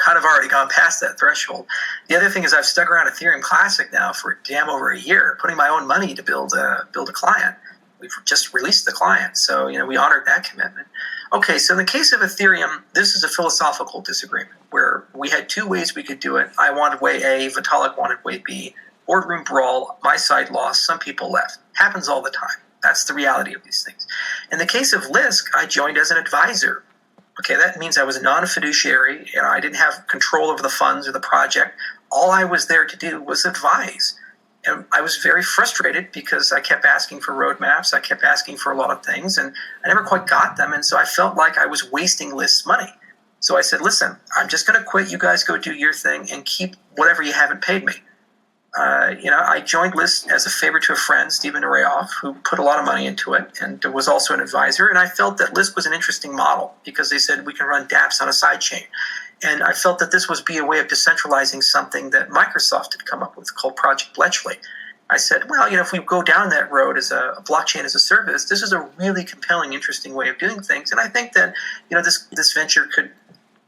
kind of already gone past that threshold. The other thing is I've stuck around Ethereum Classic now for damn over a year, putting my own money to build a client. We've just released the client, so we honored that commitment. Okay, so in the case of Ethereum, this is a philosophical disagreement where we had two ways we could do it. I wanted way A, Vitalik wanted way B. Boardroom brawl, my side lost, some people left. Happens all the time. That's the reality of these things. In the case of Lisk, I joined as an advisor. Okay, that means I was a non-fiduciary, and I didn't have control over the funds or the project. All I was there to do was advise. And I was very frustrated because I kept asking for roadmaps. I kept asking for a lot of things, and I never quite got them. And so I felt like I was wasting Lisk's money. So I said, listen, I'm just going to quit. You guys go do your thing and keep whatever you haven't paid me. I joined Lisk as a favor to a friend, Stephen Arayoff, who put a lot of money into it and was also an advisor. And I felt that Lisk was an interesting model because they said we can run dApps on a sidechain. And I felt that this was a way of decentralizing something that Microsoft had come up with called Project Bletchley. I said, well, if we go down that road as a blockchain as a service, this is a really compelling, interesting way of doing things. And I think that, this venture could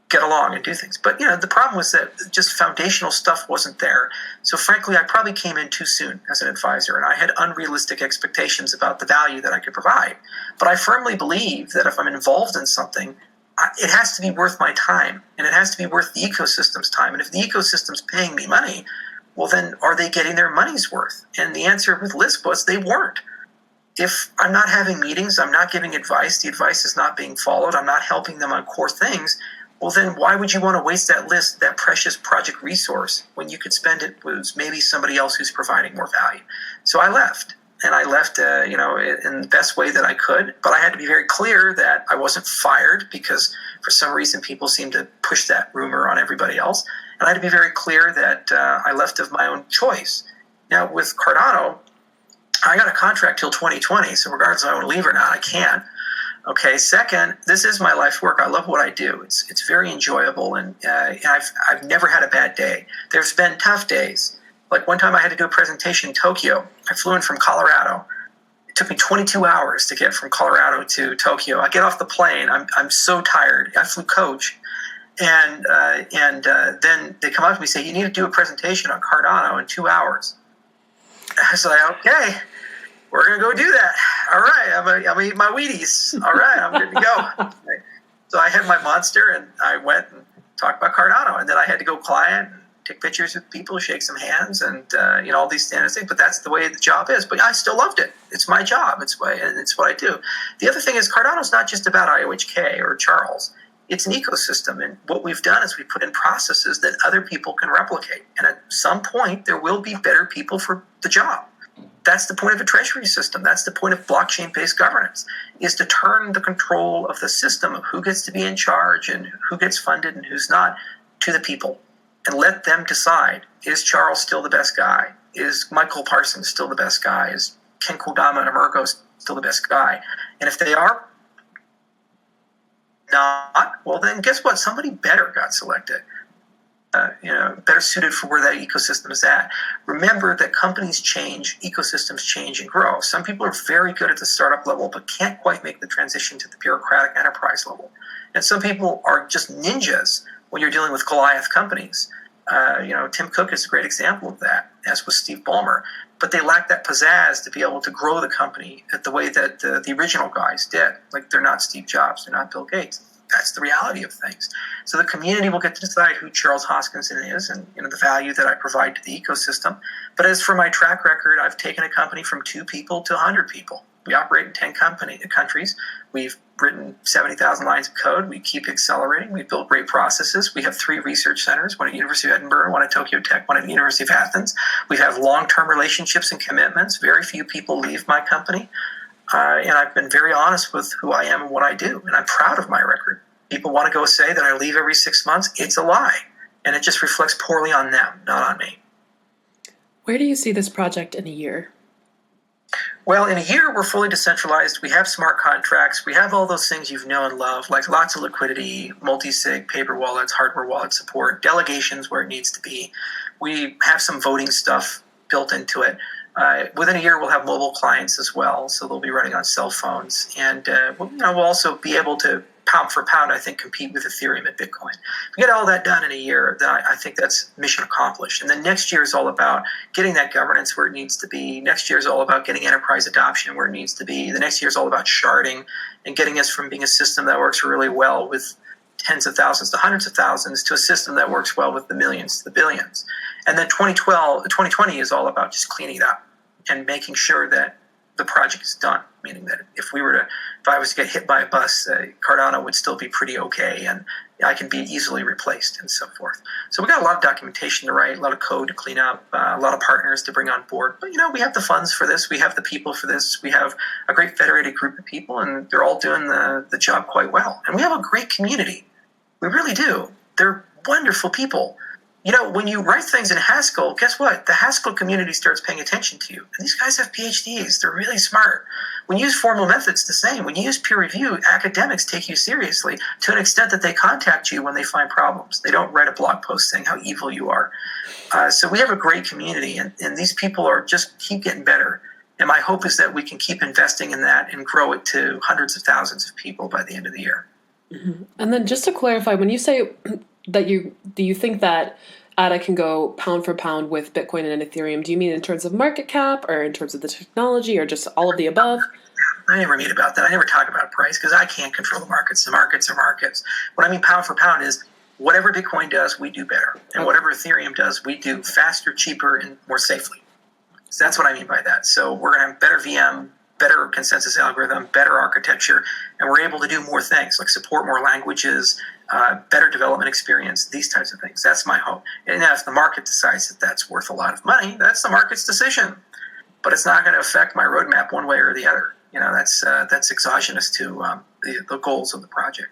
get along and do things. But, the problem was that just foundational stuff wasn't there. So frankly, I probably came in too soon as an advisor, and I had unrealistic expectations about the value that I could provide. But I firmly believe that if I'm involved in something, it has to be worth my time, and it has to be worth the ecosystem's time. And if the ecosystem's paying me money, well, then are they getting their money's worth? And the answer with Lisk was they weren't. If I'm not having meetings, I'm not giving advice, the advice is not being followed, I'm not helping them on core things, well, then why would you want to waste that precious project resource when you could spend it with maybe somebody else who's providing more value? So I left. And I left, in the best way that I could. But I had to be very clear that I wasn't fired because for some reason people seem to push that rumor on everybody else. And I had to be very clear that I left of my own choice. Now, with Cardano, I got a contract till 2020. So regardless if I want to leave or not, I can. Okay. Second, this is my life's work. I love what I do. It's very enjoyable. And I've never had a bad day. There's been tough days. Like one time I had to do a presentation in Tokyo. I flew in from Colorado. It took me 22 hours to get from Colorado to Tokyo. I get off the plane. I'm so tired. I flew coach. And then they come up to me and say, you need to do a presentation on Cardano in 2 hours. I was like, okay, we're going to go do that. All right, I'm going to eat my Wheaties. All right, I'm good to go. So I had my monster, and I went and talked about Cardano. And then I had to go client, take pictures with people, shake some hands, and all these standard things. But that's the way the job is. But I still loved it. It's my job. It's what I do. The other thing is Cardano's not just about IOHK or Charles. It's an ecosystem. And what we've done is we put in processes that other people can replicate. And at some point, there will be better people for the job. that's the point of a treasury system. That's the point of blockchain-based governance, is to turn the control of the system of who gets to be in charge and who gets funded and who's not to the people, and let them decide, is Charles still the best guy? Is Michael Parsons still the best guy? Is Ken Kodama and Emergo still the best guy? And if they are not, well, then guess what? Somebody better got selected. Better suited for where that ecosystem is at. Remember that companies change, ecosystems change and grow. Some people are very good at the startup level, but can't quite make the transition to the bureaucratic enterprise level. And some people are just ninjas when you're dealing with Goliath companies. Tim Cook is a great example of that, as was Steve Ballmer. But they lack that pizzazz to be able to grow the company at the way that the original guys did. Like, they're not Steve Jobs, they're not Bill Gates. That's the reality of things. So the community will get to decide who Charles Hoskinson is and the value that I provide to the ecosystem. But as for my track record, I've taken a company from 2 people to 100 people. We operate in 10 countries. We've written 70,000 lines of code. We keep accelerating. We've built great processes. We have 3 research centers, one at the University of Edinburgh, one at Tokyo Tech, one at the University of Athens. We have long-term relationships and commitments. Very few people leave my company. And I've been very honest with who I am and what I do. And I'm proud of my record. People want to go say that I leave every 6 months. It's a lie. And it just reflects poorly on them, not on me. Where do you see this project in a year? Well, in a year, we're fully decentralized. We have smart contracts. We have all those things you've known and loved, like lots of liquidity, multi-sig, paper wallets, hardware wallet support, delegations where it needs to be. We have some voting stuff built into it. Within a year, we'll have mobile clients as well, so they'll be running on cell phones. And we'll also be able to, pound for pound, I think, compete with Ethereum and Bitcoin. If we get all that done in a year, then I think that's mission accomplished. And then next year is all about getting that governance where it needs to be. Next year is all about getting enterprise adoption where it needs to be. The next year is all about sharding and getting us from being a system that works really well with tens of thousands to hundreds of thousands to a system that works well with the millions to the billions. And then 2020 is all about just cleaning it up and making sure that the project is done, meaning that if I was to get hit by a bus, Cardano would still be pretty okay, and I can be easily replaced and so forth. So we got a lot of documentation to write, a lot of code to clean up, a lot of partners to bring on board. But we have the funds for this, we have the people for this, we have a great federated group of people, and they're all doing the job quite well. And we have a great community. We really do. They're wonderful people. When you write things in Haskell, guess what? The Haskell community starts paying attention to you. And these guys have PhDs. They're really smart. When you use formal methods, the same. When you use peer review, academics take you seriously to an extent that they contact you when they find problems. They don't write a blog post saying how evil you are. So we have a great community, and these people are just keep getting better. And my hope is that we can keep investing in that and grow it to hundreds of thousands of people by the end of the year. Mm-hmm. And then just to clarify, when you say that do you think that ADA can go pound for pound with Bitcoin and Ethereum, do you mean in terms of market cap or in terms of the technology or just all of the above? I never mean about that. I never talk about price because I can't control the markets. The markets are markets. What I mean pound for pound is whatever Bitcoin does, we do better. And whatever Ethereum does, we do faster, cheaper, and more safely. So that's what I mean by that. So we're going to have better VM, better consensus algorithm, better architecture, and we're able to do more things like support more languages, better development experience, these types of things. That's my hope. And if the market decides that that's worth a lot of money, that's the market's decision. But it's not going to affect my roadmap one way or the other. That's exogenous to the goals of the project.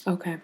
Okay.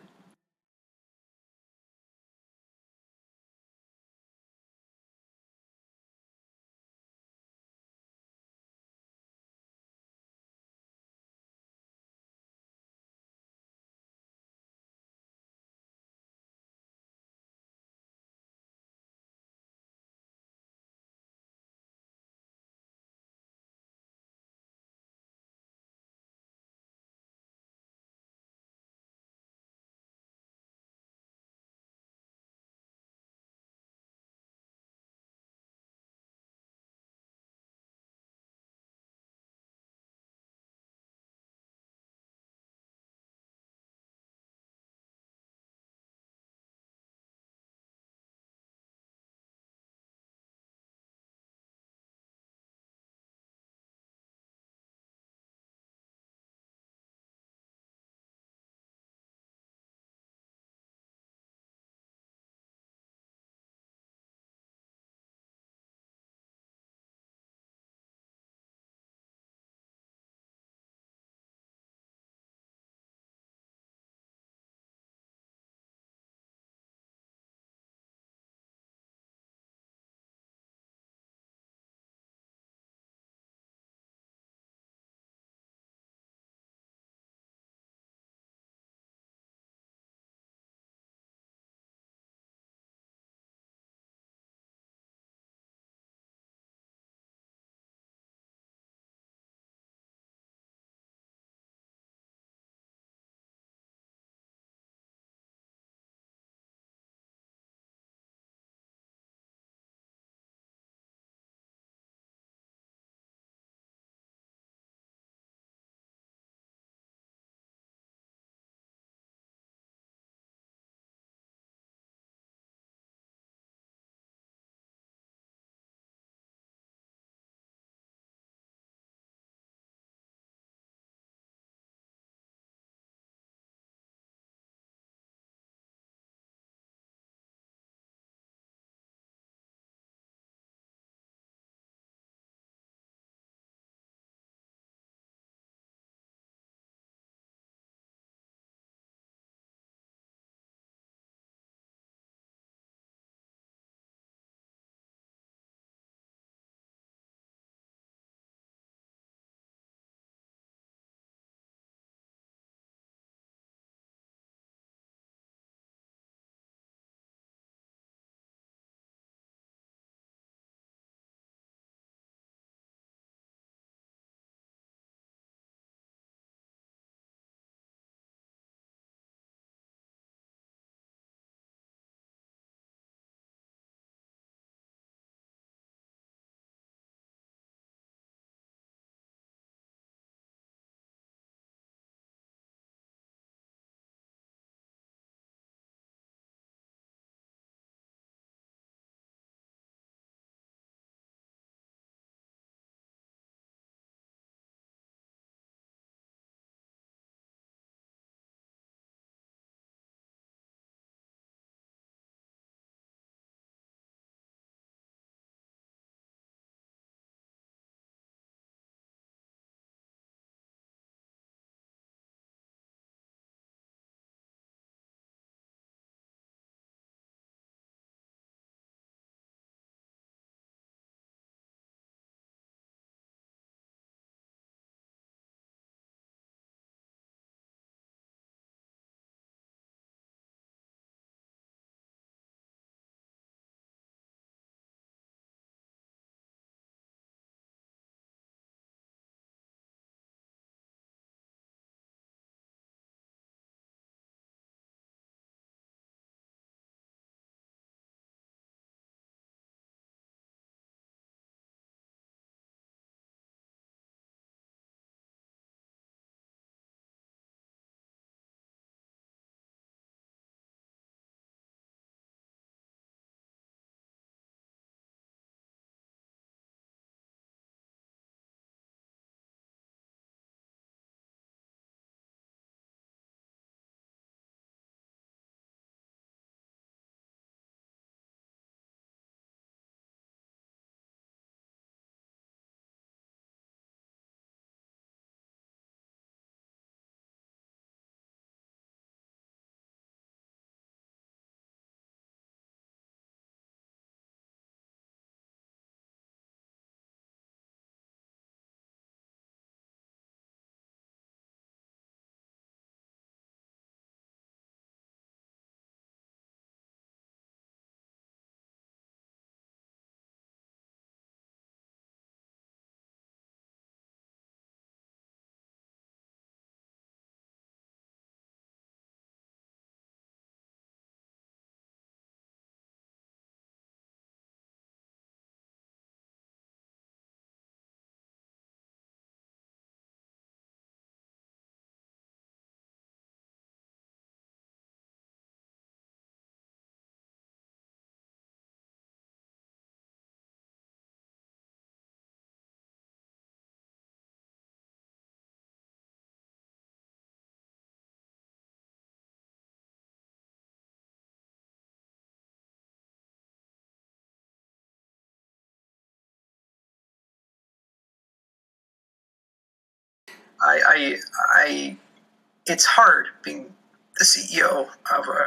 It's hard being the CEO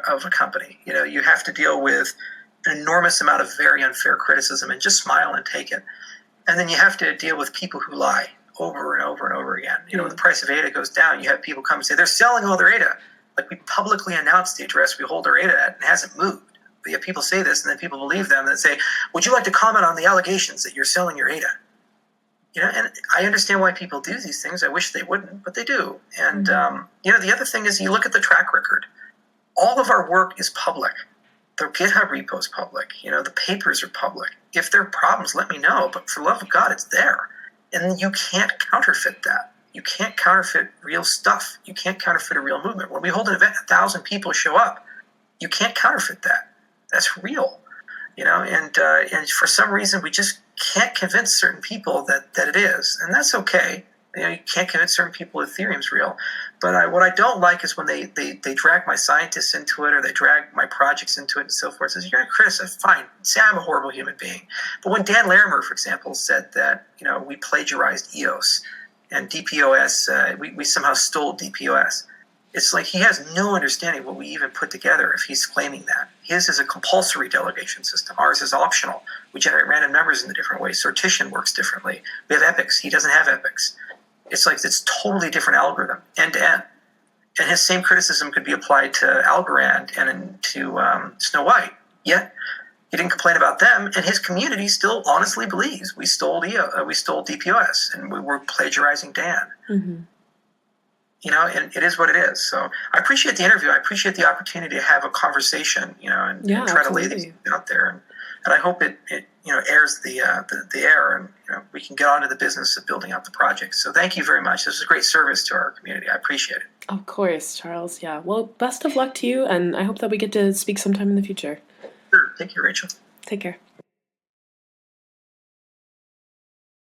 of a company. You have to deal with an enormous amount of very unfair criticism and just smile and take it. And then you have to deal with people who lie over and over and over again. When the price of ADA goes down, you have people come and say, they're selling all their ADA. Like, we publicly announced the address we hold our ADA at, and it hasn't moved. But yet people say this, and then people believe them, and say, would you like to comment on the allegations that you're selling your ADA? And I understand why people do these things. I wish they wouldn't, but they do. And, the other thing is, you look at the track record. All of our work is public. The GitHub repo is public. The papers are public. If there are problems, let me know. But for the love of God, it's there. And you can't counterfeit that. You can't counterfeit real stuff. You can't counterfeit a real movement. When we hold an event, 1,000 people show up. You can't counterfeit that. That's real. And for some reason, we just can't convince certain people that it is. And that's okay. You can't convince certain people Ethereum's real. But what I don't like is when they drag my scientists into it, or they drag my projects into it and so forth. Says, you're going to criticize, fine, say I'm a horrible human being. But when Dan Larimer, for example, said that we plagiarized EOS and DPoS, we somehow stole DPoS, it's like he has no understanding of what we even put together if he's claiming that. His is a compulsory delegation system. Ours is optional. We generate random numbers in a different way. Sortition works differently. We have epochs. He doesn't have epochs. It's like it's totally different algorithm, end to end. And his same criticism could be applied to Algorand and to Snow White. Yet he didn't complain about them, and his community still honestly believes we stole DPoS, and we were plagiarizing Dan. Mm-hmm. And it is what it is. So I appreciate the interview. I appreciate the opportunity to have a conversation, and try to lay these out there. And I hope it airs the air, and we can get on to the business of building out the project. So thank you very much. This was a great service to our community. I appreciate it. Of course, Charles. Yeah. Well, best of luck to you, and I hope that we get to speak sometime in the future. Sure. Thank you, Rachel. Take care.